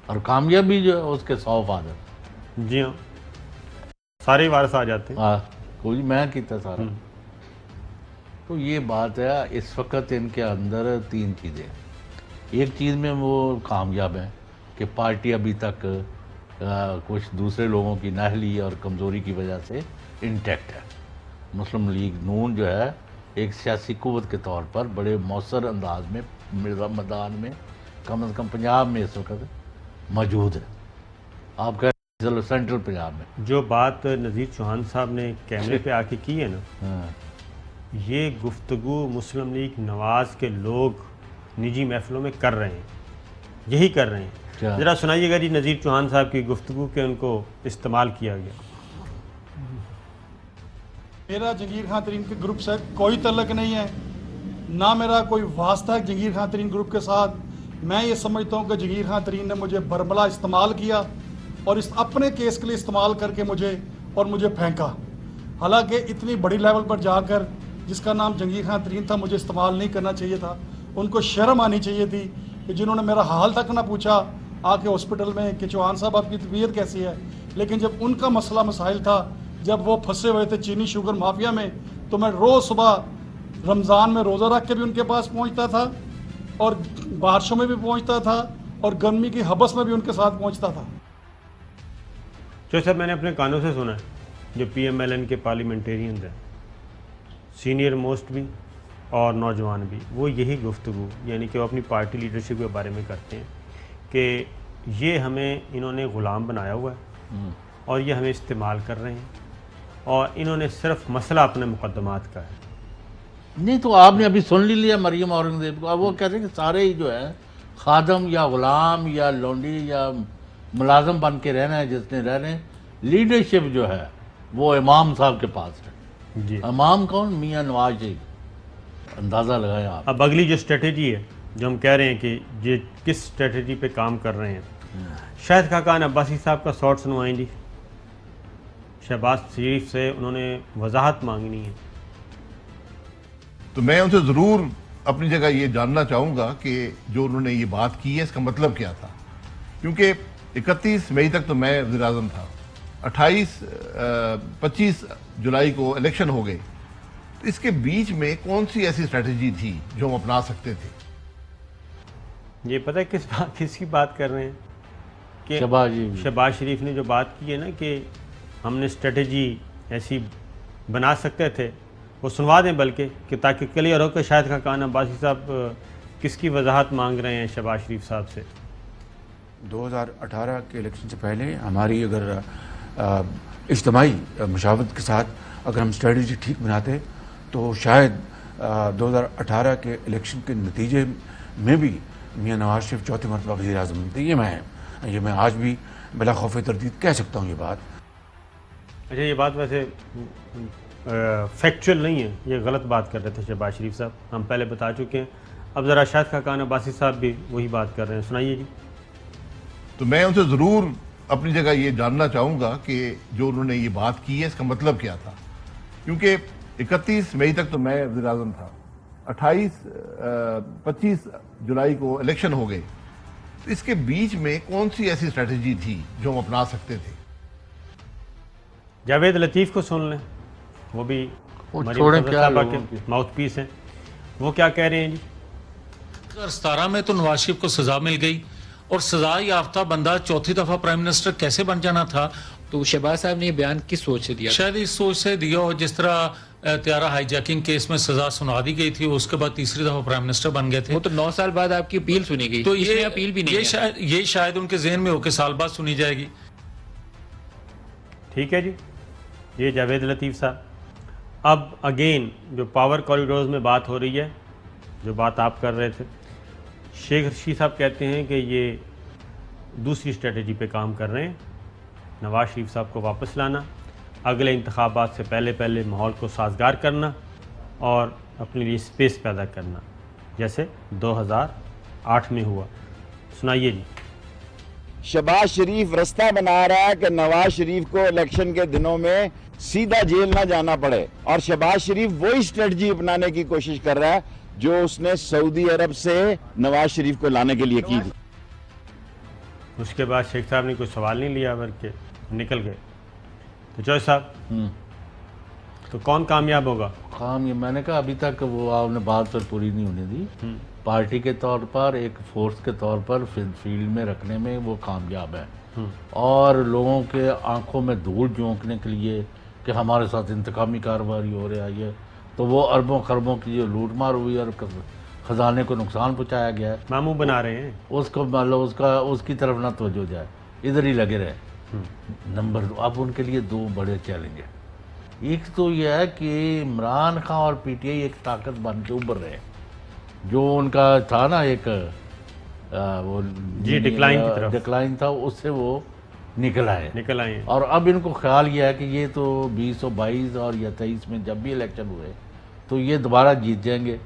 B: और कामयाबी जो है उसके 100 फादर।
A: जी हाँ, सारे वारस आ जाते हैं।
B: हाँ, कोई मैं किया सारा। तो ये बात है, इस वक्त इनके अंदर 3 चीज़ें। एक चीज़ में वो कामयाब हैं कि पार्टी अभी तक कुछ दूसरे लोगों की नाहली और कमज़ोरी की वजह से इंटैक्ट है। मुस्लिम लीग नून जो है एक सियासी कुव्वत के तौर पर बड़े मौसर अंदाज में मैदान में कम से कम पंजाब में इस वक्त मौजूद है। आप कह चलो सेंट्रल पंजाब में
A: जो बात नज़ीर चौहान साहब ने कैमरे पे आके की है ना,
B: हाँ।
A: ये गुफ्तगू मुस्लिम लीग नवाज के लोग निजी महफिलों में कर रहे हैं, यही कर रहे हैं। ज़रा सुनाइएगा जी नज़ीर चौहान साहब की गुफ्तगू के उनको इस्तेमाल किया गया।
E: मेरा जंगीर खान तरीन के ग्रुप से कोई तल्लक नहीं है, ना मेरा कोई वास्ता है जंगीर खान तरीन ग्रुप के साथ। मैं ये समझता हूँ कि जंगीर खान तरीन ने मुझे बरमला इस्तेमाल किया और इस अपने केस के लिए इस्तेमाल करके मुझे फेंका। हालांकि इतनी बड़ी लेवल पर जाकर जिसका नाम जंगीर खान तरीन था मुझे इस्तेमाल नहीं करना चाहिए था। उनको शर्म आनी चाहिए थी कि जिन्होंने मेरा हाल तक ना पूछा आके हॉस्पिटल में कि चौहान साहब आपकी तबीयत कैसी है। लेकिन जब उनका मसला मसाइल था, जब वो फंसे हुए थे चीनी शुगर माफिया में, तो मैं रोज़ सुबह रमज़ान में रोज़ा रख के भी उनके पास पहुंचता था और बारिशों में भी पहुंचता था और गर्मी की हबस में भी उनके साथ पहुंचता था।
A: जो सर मैंने अपने कानों से सुना है, जो PMLN के पार्लियामेंटेरियन हैं, सीनियर मोस्ट भी और नौजवान भी, वो यही गुफ्तगू यानी कि वो अपनी पार्टी लीडरशिप के बारे में करते हैं कि ये हमें इन्होंने ग़ुलाम बनाया हुआ है और ये हमें इस्तेमाल कर रहे हैं और इन्होंने सिर्फ मसला अपने मुकदमात का है।
B: नहीं तो आपने अभी सुन लिया मरियम औरंगज़ेब को। अब वो कहते हैं कि सारे ही जो है खादम या ग़ुलाम या लौंडी या मुलाजम बन के रहना है जिसने रहना है। लीडरशिप जो है वो इमाम साहब के पास है जी। इमाम कौन? मियाँ नवाज शरीफ। अंदाज़ा लगाएं आप।
A: अब अगली जो स्ट्रेटजी है, जो हम कह रहे हैं कि ये किस स्ट्रेटजी पे काम कर रहे हैं, शाहिद खाकान अब्बासी साहब का शॉर्ट सुनवाएं जी। शहबाज शरीफ से उन्होंने वजाहत मांगनी है।
J: तो मैं उनसे ज़रूर अपनी जगह ये जानना चाहूँगा कि जो उन्होंने ये बात की है इसका मतलब क्या था, क्योंकि 31 मई तक तो मैं वज़ीर आज़म था, 25 जुलाई को इलेक्शन हो गए। तो इसके बीच में कौन सी ऐसी स्ट्रेटजी थी जो हम अपना सकते थे?
A: ये पता है किसकी बात कर रहे हैं कि शहबाज शरीफ ने जो बात की है ना कि हमने स्ट्रेटजी ऐसी बना सकते थे, वो सुनवा दें बल्कि कि ताकि क्लियर हो कि शाहिद खाकान अब्बासी साहब किसकी वजाहत मांग रहे हैं शहबाज शरीफ साहब से।
M: 2018 के इलेक्शन से पहले हमारी अगर इज्तिमाई मुशावरत के साथ अगर हम स्ट्रेटजी ठीक बनाते तो शायद 2018 के इलेक्शन के नतीजे में भी मियाँ नवाज शरीफ चौथी मरतबा वज़ीर आज़म बनते। ये मैं आज भी बिला खौफ तरदीद कह सकता हूँ ये बात।
A: अच्छा, ये बात वैसे फैक्चुअल नहीं है, ये गलत बात कर रहे थे शहबाज शरीफ साहब, हम पहले बता चुके हैं। अब ज़रा शाहिद खाकान अब्बासी साहब भी वही बात कर रहे हैं, सुनाइए जी।
J: तो मैं उनसे ज़रूर अपनी जगह ये जानना चाहूँगा कि जो उन्होंने ये बात की है इसका मतलब क्या था, क्योंकि 31 मई तक तो मैं वज़ीर आज़म था, 25 जुलाई को इलेक्शन हो गए। तो इसके बीच में कौन सी ऐसी स्ट्रेटजी थी जो हम अपना सकते थे?
A: जावेद लतीफ़ को सुन लें, वो भी माउथ पीस हैं, वो क्या कह रहे हैं जी।
N: 2017 में तो नवाज शरीफ को सजा मिल गई और सजा याफ्ता बंदा चौथी दफा प्राइम मिनिस्टर कैसे बन जाना था।
O: तो शहबाज साहब ने ये बयान किस सोच से दिया?
N: शायद इस सोच से दिया हो जिस तरह त्यारा हाईजैकिंग केस में सजा सुना दी गई थी, उसके बाद तीसरी दफा प्राइम मिनिस्टर बन गए थे।
O: वो तो 9 साल बाद आपकी अपील सुनी गई,
N: तो ये
O: अपील भी नहीं,
N: ये शायद उनके जहन में होकर साल बाद सुनी जाएगी।
A: ठीक है जी, ये जावेद लतीफ़ साहब। अब अगेन जो पावर कॉरिडोर्स में बात हो रही है, जो बात आप कर रहे थे, शेख रशीद साहब कहते हैं कि ये दूसरी स्ट्रेटजी पे काम कर रहे हैं, नवाज शरीफ साहब को वापस लाना, अगले इंतखाबात से पहले माहौल को साजगार करना और अपने लिए स्पेस पैदा करना, जैसे 2008 में हुआ। सुनाइए जी।
H: शहबाज शरीफ रास्ता बना रहा है कि नवाज शरीफ को इलेक्शन के दिनों में सीधा जेल ना जाना पड़े, और शहबाज शरीफ वही स्ट्रेटजी अपनाने की कोशिश कर रहा है जो उसने सऊदी अरब से नवाज शरीफ को लाने के लिए की थी।
A: उसके बाद शेख साहब ने कोई सवाल नहीं लिया बल्कि निकल गए। तो जॉय साहब, तो कौन कामयाब होगा?
B: ये मैंने कहा अभी तक वो आपने बात पर पूरी नहीं होने दी। पार्टी के तौर पर, एक फोर्स के तौर पर फील्ड में रखने में वो कामयाब है, और लोगों के आंखों में धूल झोंकने के लिए कि हमारे साथ इंतकामी कार्रवाई हो रहा है, ये तो वो अरबों खरबों की जो लूटमार हुई और खजाने को नुकसान पहुंचाया गया है,
A: मामू बना रहे हैं,
B: उसको मतलब उसकी तरफ ना तवज्जो जाए, इधर ही लगे रहे। नंबर 2, अब उनके लिए 2 बड़े चैलेंज हैं। एक तो यह है कि इमरान खान और पीटीआई एक ताकत बन के उभर रहे हैं। जो उनका था ना एक वो
A: जी
B: डिक्लाइन था, उससे वो निकल आए। और अब इनको ख्याल यह है कि ये तो 2022 और या 23 में जब भी इलेक्शन हुए तो ये दोबारा जीत जाएंगे।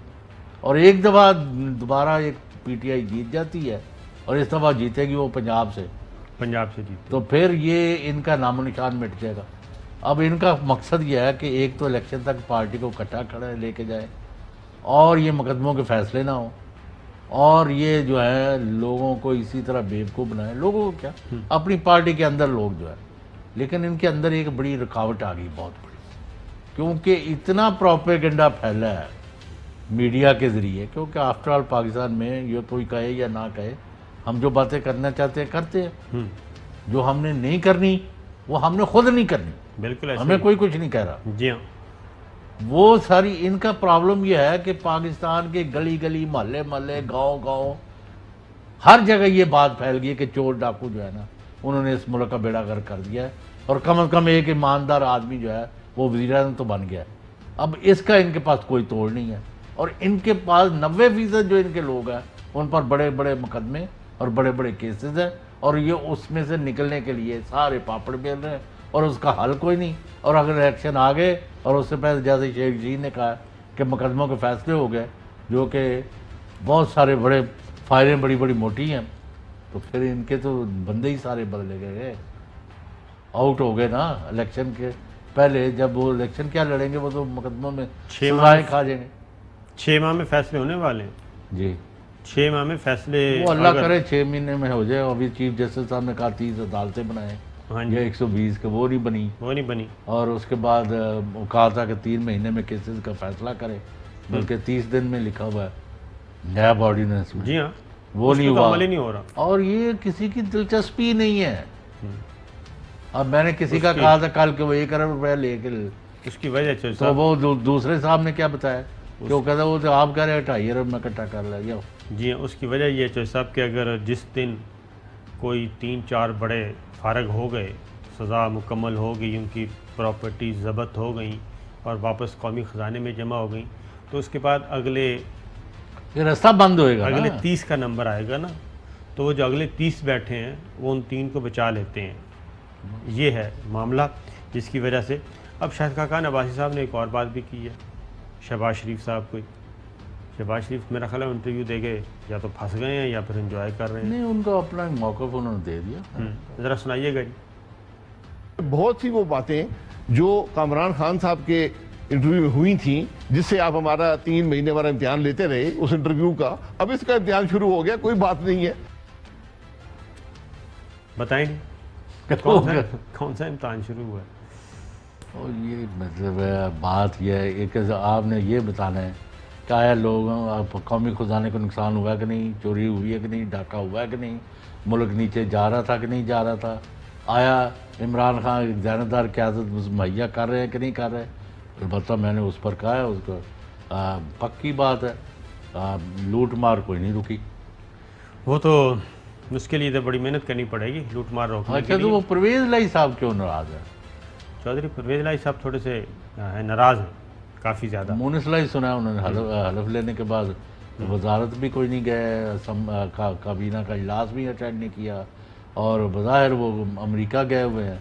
B: और एक दफ़ा दोबारा एक पीटीआई जीत जाती है और इस दफ़ा जीतेगी वो पंजाब से
A: जीत,
B: तो फिर ये इनका नामो निशान मिट जाएगा। अब इनका मकसद यह है कि एक तो इलेक्शन तक पार्टी को इकट्ठा खड़ा लेके जाए और ये मुकदमों के फैसले ना हो और ये जो है लोगों को इसी तरह बेवकूफ़ बनाए। लोगों को क्या, अपनी पार्टी के अंदर लोग जो है, लेकिन इनके अंदर एक बड़ी रुकावट आ गई, बहुत बड़ी, क्योंकि इतना प्रोपेगेंडा फैला है मीडिया के ज़रिए। क्योंकि आफ्टर ऑल पाकिस्तान में ये कोई कहे या ना कहे, हम जो बातें करना चाहते हैं करते हैं, जो हमने नहीं करनी वो हमने खुद नहीं करनी।
A: बिल्कुल,
B: हमें कोई कुछ नहीं कह रहा।
A: जी हाँ,
B: वो सारी इनका प्रॉब्लम यह है कि पाकिस्तान के गली गली, मोहल्ले मोहल्ले, गांव गांव, हर जगह ये बात फैल गई है कि चोर डाकू जो है ना, उन्होंने इस मुल्क का बेड़ा गर्क कर दिया है और कम से कम एक ईमानदार आदमी जो है वो वज़ीर-ए-आज़म तो बन गया है। अब इसका इनके पास कोई तोड़ नहीं है और इनके पास 90% जो इनके लोग हैं उन पर बड़े बड़े मुकदमे और बड़े बड़े केसेस हैं और ये उसमें से निकलने के लिए सारे पापड़ बेल रहे हैं और उसका हल कोई नहीं। और अगर इलेक्शन आ गए और उससे पहले जैसे शेख जी ने कहा कि मुकदमों के फैसले हो गए, जो कि बहुत सारे बड़े फाइलें बड़ी बड़ी मोटी हैं, तो फिर इनके तो बंदे ही सारे बदले गए, आउट हो गए ना इलेक्शन के पहले। जब वो इलेक्शन क्या लड़ेंगे, वो तो मुकदमों में 6 माह खा जाएंगे।
A: 6 माह में फैसले होने वाले हैं
B: जी,
A: 6 माह में फैसले,
B: वो अल्लाह करे 6 महीने में हो जाए। अभी चीफ जस्टिस साहब ने कहा 30 अदालतें बनाए, ये 120 के वो नहीं बनी और उसके बाद कहा था कि 3 महीने में केसेस का फैसला करे, बल्कि 30 दिन में लिखा हुआ है नैब ऑर्डिनेंस में।
A: जी हाँ,
B: वो नहीं हुआ,
A: अमल ही नहीं हो रहा
B: और ये किसी की दिलचस्पी नहीं है। अब मैंने किसी का कहा था कल कि वो 1 अरब रुपया लेके,
A: उसकी वजह
B: तो वो दूसरे साहब ने क्या बताया, क्यों कहता वो तो आप कह रहे हैं 2.5 अरब में इकट्ठा कर लिया।
A: जी हाँ, उसकी वजह ये चौधरी साहब कि अगर जिस दिन कोई 3-4 बड़े फारग हो गए, सज़ा मुकम्मल हो गई, उनकी प्रॉपर्टी ज़ब्त हो गई और वापस कौमी ख़जाने में जमा हो गई, तो उसके बाद अगले
B: रास्ता बंद होएगा,
A: अगले 30 का नंबर आएगा ना, तो वो जो अगले 30 बैठे हैं वो उन 3 को बचा लेते हैं। ये है मामला, जिसकी वजह से अब शाहिद खाकान अब्बासी साहब ने एक और बात भी की है, शहबाज शरीफ साहब को। शहबाज शरीफ मेरा ख्याल है इंटरव्यू दे गए, या तो फंस गए हैं या फिर एंजॉय कर रहे हैं।
B: नहीं, उनको अपना मौक़िफ़ उन्होंने दे दिया।
A: ज़रा सुनाइएगा जी।
J: बहुत सी वो बातें जो कामरान खान साहब के इंटरव्यू में हुई थी, जिससे आप हमारा 3 महीने वाला इम्तिहान लेते रहे उस इंटरव्यू का, अब इसका इम्तिहान शुरू हो गया, कोई बात नहीं है।
A: बताएंगे कौन सा इम्तिहान शुरू हुआ है?
B: और ये मतलब बात यह है, एक आपने ये बताना है कि आया लोगों कौमी खजाने को नुकसान हुआ कि नहीं, चोरी हुई है कि नहीं, डाका हुआ है कि नहीं, मुल्क नीचे जा रहा था कि नहीं जा रहा था, आया इमरान खान जानदार क़यादत मुहैया कर रहे हैं कि नहीं कर रहे। अलबत्ता मैंने उस पर कहा है, उसको पक्की बात है, लूट मार कोई नहीं रुकी।
A: वो तो उसके लिए तो बड़ी मेहनत करनी पड़ेगी, लूट मार रोकने के लिए।
B: तो वो परवेज़ लाई साहब क्यों नाराज़ है?
A: चौधरी परवेज़ लाई साहब थोड़े से नाराज़ हैं, काफ़ी ज़्यादा।
B: मुनिस लाई सुना उन्होंने हलफ लेने के बाद वजारत भी कोई नहीं गए, काबीना का इजलास भी अटेंड नहीं किया और बज़ाहिर वो अमेरिका गए हुए हैं।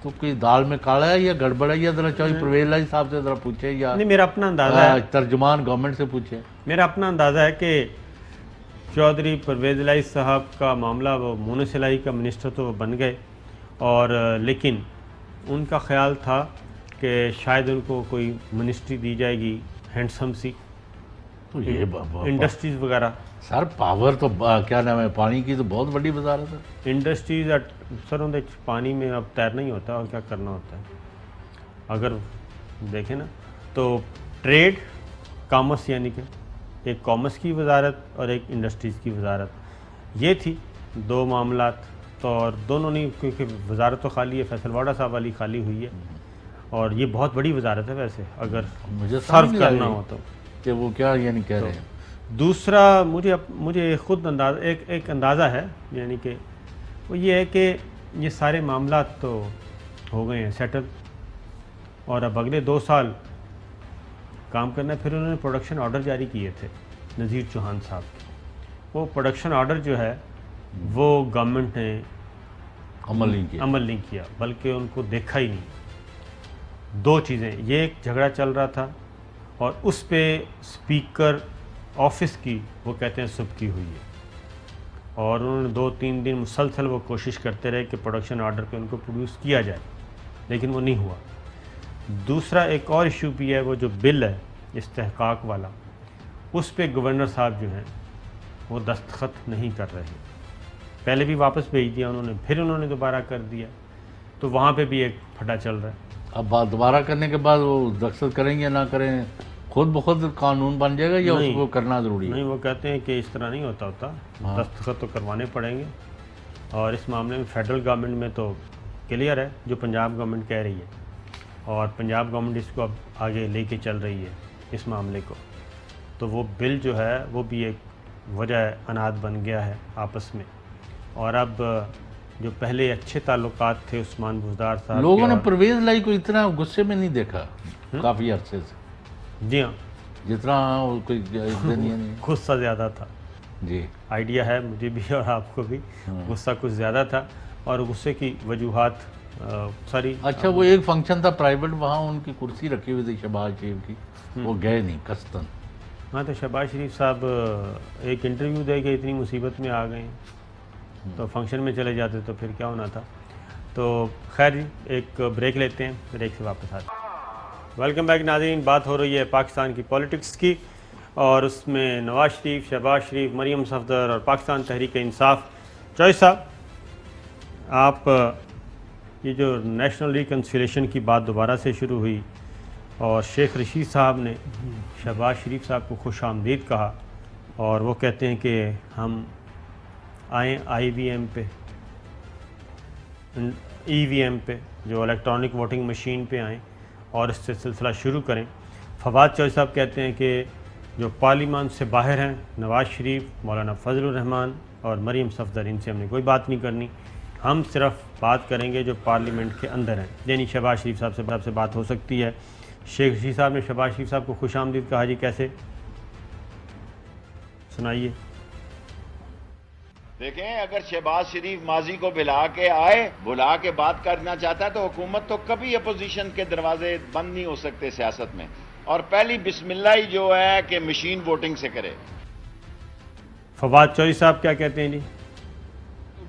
B: तो कोई दाल में काला है या गड़बड़ है, या ज़रा चौधरी परवेज़ लाई साहब से ज़रा पूछे, या
A: नहीं, मेरा अपना अंदाज़ा है,
B: तर्जुमान गवर्नमेंट से पूछे।
A: मेरा अपना अंदाज़ा है कि चौधरी परवेज़ लाई साहब का मामला, वो मुनिस लाई का मिनिस्टर तो बन गए, और लेकिन उनका ख्याल था कि शायद उनको कोई मिनिस्ट्री दी जाएगी हैंडसम सी,
B: तो ये
A: इंडस्ट्रीज़ वगैरह।
B: सर पावर तो क्या नाम है, पानी की तो बहुत बड़ी वजारत है।
A: इंडस्ट्रीज सर उनके पानी में अब तैरना ही होता है और क्या करना होता है। अगर देखें ना तो ट्रेड कॉमर्स, यानी कि एक कॉमर्स की वजारत और एक इंडस्ट्रीज़ की वजारत, ये थी 2 मामलात। तो और दोनों नहीं, क्योंकि वजारत तो खाली है, फैसल वाडा साहब वाली खाली हुई है, और ये बहुत बड़ी वजारत है वैसे अगर
B: मुझे
A: सर्व करना हो तो।
B: कि वो क्या यानी कह रहे हैं।
A: दूसरा मुझे खुद एक अंदाज़ा है, यानी कि वो ये है कि ये सारे मामला तो हो गए हैं सेटल, और अब अगले 2 साल काम करना है। फिर उन्होंने प्रोडक्शन ऑर्डर जारी किए थे नज़ीर चौहान साहब के। वो प्रोडक्शन ऑर्डर जो है वो गवर्नमेंट ने अमल नहीं किया, बल्कि उनको देखा ही नहीं। 2 चीज़ें, ये एक झगड़ा चल रहा था और उस पे स्पीकर ऑफिस की वो कहते हैं सुबकी हुई है, और उन्होंने 2-3 दिन मुसलसल वो कोशिश करते रहे कि प्रोडक्शन ऑर्डर पे उनको प्रोड्यूस किया जाए, लेकिन वो नहीं हुआ। दूसरा एक और इशू भी है, वो जो बिल है इस्तेहकाक वाला, उस पे गवर्नर साहब जो हैं वो दस्तखत नहीं कर रहे। पहले भी वापस भेज दिया उन्होंने, फिर उन्होंने दोबारा कर दिया, तो वहाँ पे भी एक फटा चल रहा है।
B: अब बात दोबारा करने के बाद वो दस्तखत करेंगे या ना करें, खुद ब खुद कानून बन जाएगा या उसको करना ज़रूरी है?
A: नहीं, वो कहते हैं कि इस तरह नहीं होता दस्तखत तो करवाने पड़ेंगे। और इस मामले में फेडरल गवर्नमेंट में तो क्लियर है जो पंजाब गवर्नमेंट कह रही है, और पंजाब गवर्नमेंट इसको अब आगे लेके चल रही है इस मामले को। तो वो बिल जो है वो भी एक वजह अनाद बन गया है आपस में। और अब जो पहले अच्छे ताल्लुकात थे उस्मान बुज़दार साहब,
B: लोगों ने परवेज़ लाई को इतना गुस्से में नहीं देखा काफ़ी अरसे से।
A: जी हाँ,
B: जितना कोई नहीं
A: गुस्सा ज़्यादा था
B: जी,
A: आइडिया है मुझे भी और आपको भी। गुस्सा कुछ ज़्यादा था और गुस्से की वजूहात सारी।
B: अच्छा, वो एक फंक्शन था प्राइवेट, वहाँ उनकी कुर्सी रखी हुई थी शहबाज शरीफ की, वो गए नहीं कस्तन।
A: हाँ, तो शहबाज शरीफ साहब एक इंटरव्यू दे के इतनी मुसीबत में आ गए, तो फंक्शन में चले जाते तो फिर क्या होना था। तो खैर एक ब्रेक लेते हैं, ब्रेक से वापस आते हैं। वेलकम बैक नाज़रीन, बात हो रही है पाकिस्तान की पॉलिटिक्स की, और उसमें नवाज शरीफ, शहबाज शरीफ, मरियम सफदर और पाकिस्तान तहरीक इंसाफ। चॉइस साहब, आप ये जो नेशनल रिकन्सिलेशन की बात दोबारा से शुरू हुई और शेख रशीद साहब ने शहबाज शरीफ साहब को खुश आमदीद कहा, और वो कहते हैं कि हम आएँ IVM पे, EVM पे, जो इलेक्ट्रॉनिक वोटिंग मशीन पे आएँ और इससे सिलसिला शुरू करें। फवाद चौधरी साहब कहते हैं कि जो पार्लियामान से बाहर हैं, नवाज शरीफ, मौलाना फजलुर रहमान और मरियम सफदर, इनसे हमने कोई बात नहीं करनी, हम सिर्फ बात करेंगे जो पार्लियामेंट के अंदर हैं। यानी शहबाज शरीफ साहब से बात हो सकती है। शेख रशीद साहब ने शहबाज शरीफ साहब को खुशामदीद कहा, जी कैसे, सुनाइए।
H: देखें, अगर शहबाज शरीफ माजी को बुला के बात करना चाहता है तो हुकूमत तो कभी अपोजिशन के दरवाजे बंद नहीं हो सकते सियासत में, और पहली बिस्मिल्लाह ही जो है कि मशीन वोटिंग से करे।
A: फवाद चौधरी साहब क्या कहते हैं जी?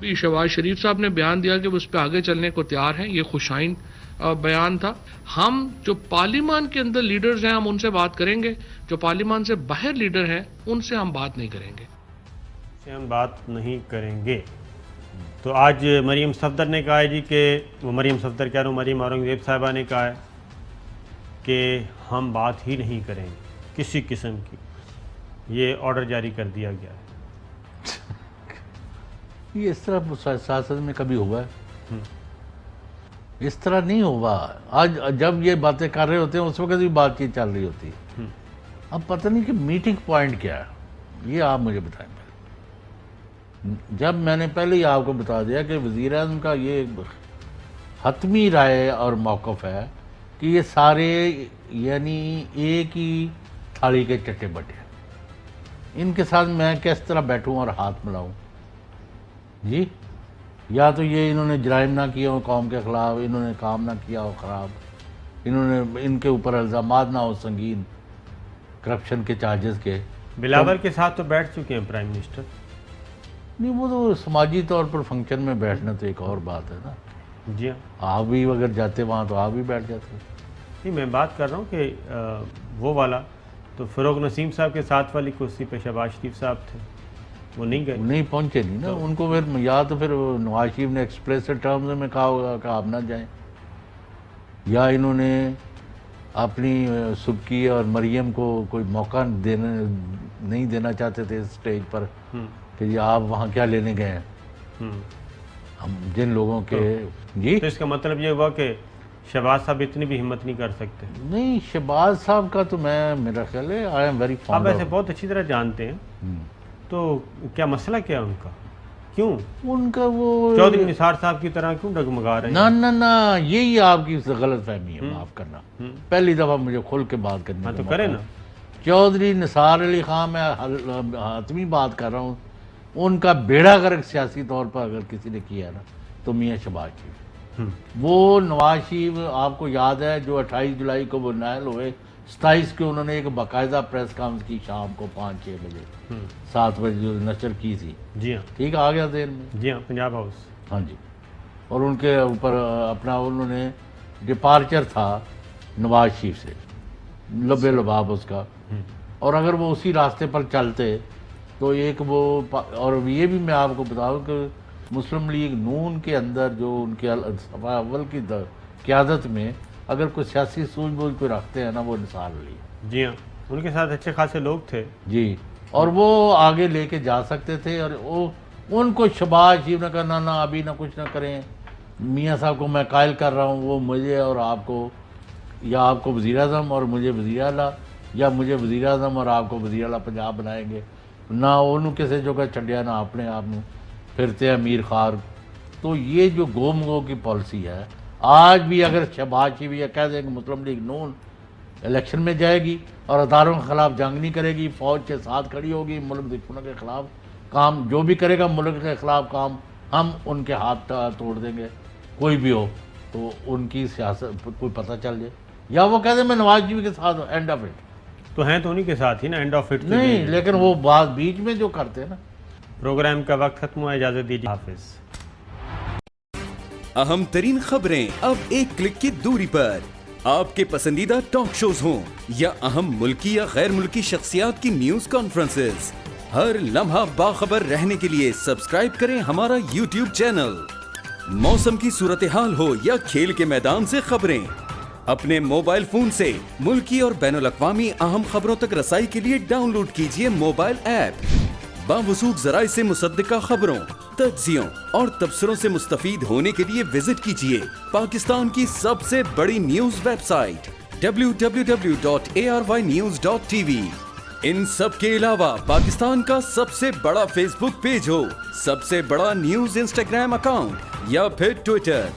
P: भी शहबाज शरीफ साहब ने बयान दिया कि वो उस पर आगे चलने को तैयार हैं, ये खुशाइन बयान था। हम जो पार्लियामान के अंदर लीडर्स हैं हम उनसे बात करेंगे, जो पार्लियामान से बाहर लीडर हैं उनसे हम बात नहीं करेंगे।
A: हम बात नहीं करेंगे। तो आज मरियम सफदर ने कहा है जी कि, वो मरियम सफदर कह रहा हूँ, मरियम औरंगज़ेब साहिबा ने कहा है कि हम बात ही नहीं करेंगे किसी किस्म की, ये ऑर्डर जारी कर दिया गया है।
B: ये इस तरह सियासत में कभी हुआ है? इस तरह नहीं हुआ। आज जब ये बातें कर रहे होते हैं उस वक्त भी बातचीत चल रही होती है। अब पता नहीं कि मीटिंग पॉइंट क्या है, ये आप मुझे बताएं। जब मैंने पहले ही आपको बता दिया कि वज़ीर आज़म का ये हतमी राय और मौक़िफ़ है कि ये सारे यानी एक ही थाली के चट्टे बटे, इनके साथ मैं किस तरह बैठूं और हाथ मिलाऊं जी? या तो ये इन्होंने जराइम ना किए हो कौम के ख़िलाफ़, इन्होंने काम ना किया हो ख़राब, इन्होंने इनके ऊपर इल्ज़ामात ना हो संगीन करप्शन के चार्जेस के।
A: बिलावल के साथ तो बैठ चुके हैं प्राइम मिनिस्टर।
B: नहीं, वो तो समाजी तौर पर फंक्शन में बैठना तो एक और बात है ना
A: जी। हाँ,
B: आप भी अगर जाते वहाँ तो आप भी बैठ जाते।
A: नहीं, मैं बात कर रहा हूँ कि वो वाला तो फ़रोग नसीम साहब के साथ वाली कुर्सी पे शहबाज शरीफ साहब थे, वो नहीं गए,
B: नहीं पहुँचे नहीं ना। उनको फिर या तो फिर नवाज शरीफ ने एक्सप्रेसिव टर्म्स में कहा होगा कि आप ना जाएं, या इन्होंने अपनी सुबकी और मरियम को कोई मौका नहीं देना चाहते थे स्टेज पर कि जी आप वहाँ क्या लेने गए हैं। हम जिन लोगों के जी,
A: तो इसका मतलब ये हुआ कि शहबाज साहब इतनी भी हिम्मत नहीं कर सकते।
B: नहीं, शहबाज साहब का तो मेरा ख्याल है आई एम वेरी फॉन्ड।
A: आप ऐसे बहुत अच्छी तरह जानते हैं, तो क्या मसला क्या है उनका, क्यों?
B: उनका वो
A: चौधरी निसार साहब की तरह क्यों डगमगा रहे हैं?
B: ना ना ना, यही आपकी गलत फहमी है, माफ करना। पहली दफा मुझे खुल के बात करनी
A: हाँ तो करे ना।
B: चौधरी निसार अली खान, मैं हातमी बात कर रहा हूँ, उनका बेड़ा गर्क सियासी तौर पर अगर किसी ने किया ना तो मियाँ शहबाज शरीफ। वो नवाज शरीफ आपको याद है जो 28 जुलाई को वो नायल हुए, 27 को उन्होंने एक बाकायदा प्रेस कॉन्फ्रेंस की शाम को 5-6 बजे 7 बजे जो नशर की थी।
A: जी हाँ,
B: ठीक आ गया देर में।
A: जी हाँ, पंजाब हाउस।
B: हाँ जी, और उनके ऊपर अपना उन्होंने डिपार्चर था नवाज शरीफ से, लबे लबाब उसका। और अगर वो उसी रास्ते पर चलते तो एक वो, और ये भी मैं आपको बताऊँ कि मुस्लिम लीग नून के अंदर जो उनके सफा अव्वल की क़यादत में अगर कोई सियासी सूझबूझ कोई रखते हैं ना, वो निसार अली।
A: जी हाँ, उनके साथ अच्छे खासे लोग थे
B: जी, और वो आगे लेके जा सकते थे। और वो उनको शहबाज शरीफ ने कहा ना ना अभी ना कुछ ना करें, मियाँ साहब को मैं कायल कर रहा हूँ, वो मुझे और आपको, या आपको वज़ीर आज़म और मुझे वज़ीर आला, या मुझे वज़ीर आज़म और आपको वज़ीर आला पंजाब बनाएंगे ना। उन्होंने किसी जो छड़िया ना अपने आप में फिरते हैं अमीर खार। तो ये जो गोमगो की पॉलिसी है, आज भी अगर शहबाज शरीफ ये कह दें कि मुस्लिम लीग नून इलेक्शन में जाएगी और अदारों के खिलाफ जंग नहीं करेगी, फौज के साथ खड़ी होगी, मुल्क दुश्मनों के खिलाफ काम जो भी करेगा मुल्क के खिलाफ काम, हम उनके हाथ तोड़ देंगे, कोई भी हो। तो उनकी सियासत कोई पता चल जाए, या वो कह दे मैं नवाज शरीफ के साथ हूँ, एंड ऑफ इट।
A: तो हैं तो उन्हीं के साथ ही ना, एंड ऑफ इट
B: नहीं, लेकिन वो बात बीच में जो करते हैं ना।
A: प्रोग्राम का वक्त खत्म हुआ, इजाजत दीजिए, हाफिज।
Q: अहम तरीन खबरें अब एक क्लिक की दूरी पर, आपके पसंदीदा टॉक शोज हों या अहम मुल्की या गैर मुल्की शख्सियात की न्यूज कॉन्फ्रेंसेस, हर लम्हा बाखबर रहने के लिए सब्सक्राइब करें हमारा YouTube चैनल। मौसम की सूरत हाल हो या खेल के मैदान से खबरें, अपने मोबाइल फोन से मुल्की और बैनुल-अक़वामी अहम खबरों तक रसाई के लिए डाउनलोड कीजिए मोबाइल ऐप। बावसूख ज़राए से मुसद्दिका खबरों, तज्ज़ियों और तबसरों से मुस्तफ़ीद होने के लिए विजिट कीजिए पाकिस्तान की सबसे बड़ी न्यूज वेबसाइट www.arYnews.tv। इन सब के अलावा पाकिस्तान का सबसे बड़ा फेसबुक पेज हो, सबसे बड़ा न्यूज इंस्टाग्राम अकाउंट या फिर ट्विटर,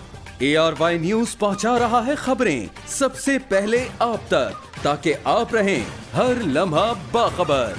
Q: ARY न्यूज पहुंचा रहा है खबरें सबसे पहले आप तक, ताकि आप रहें हर लम्हा बाखबर।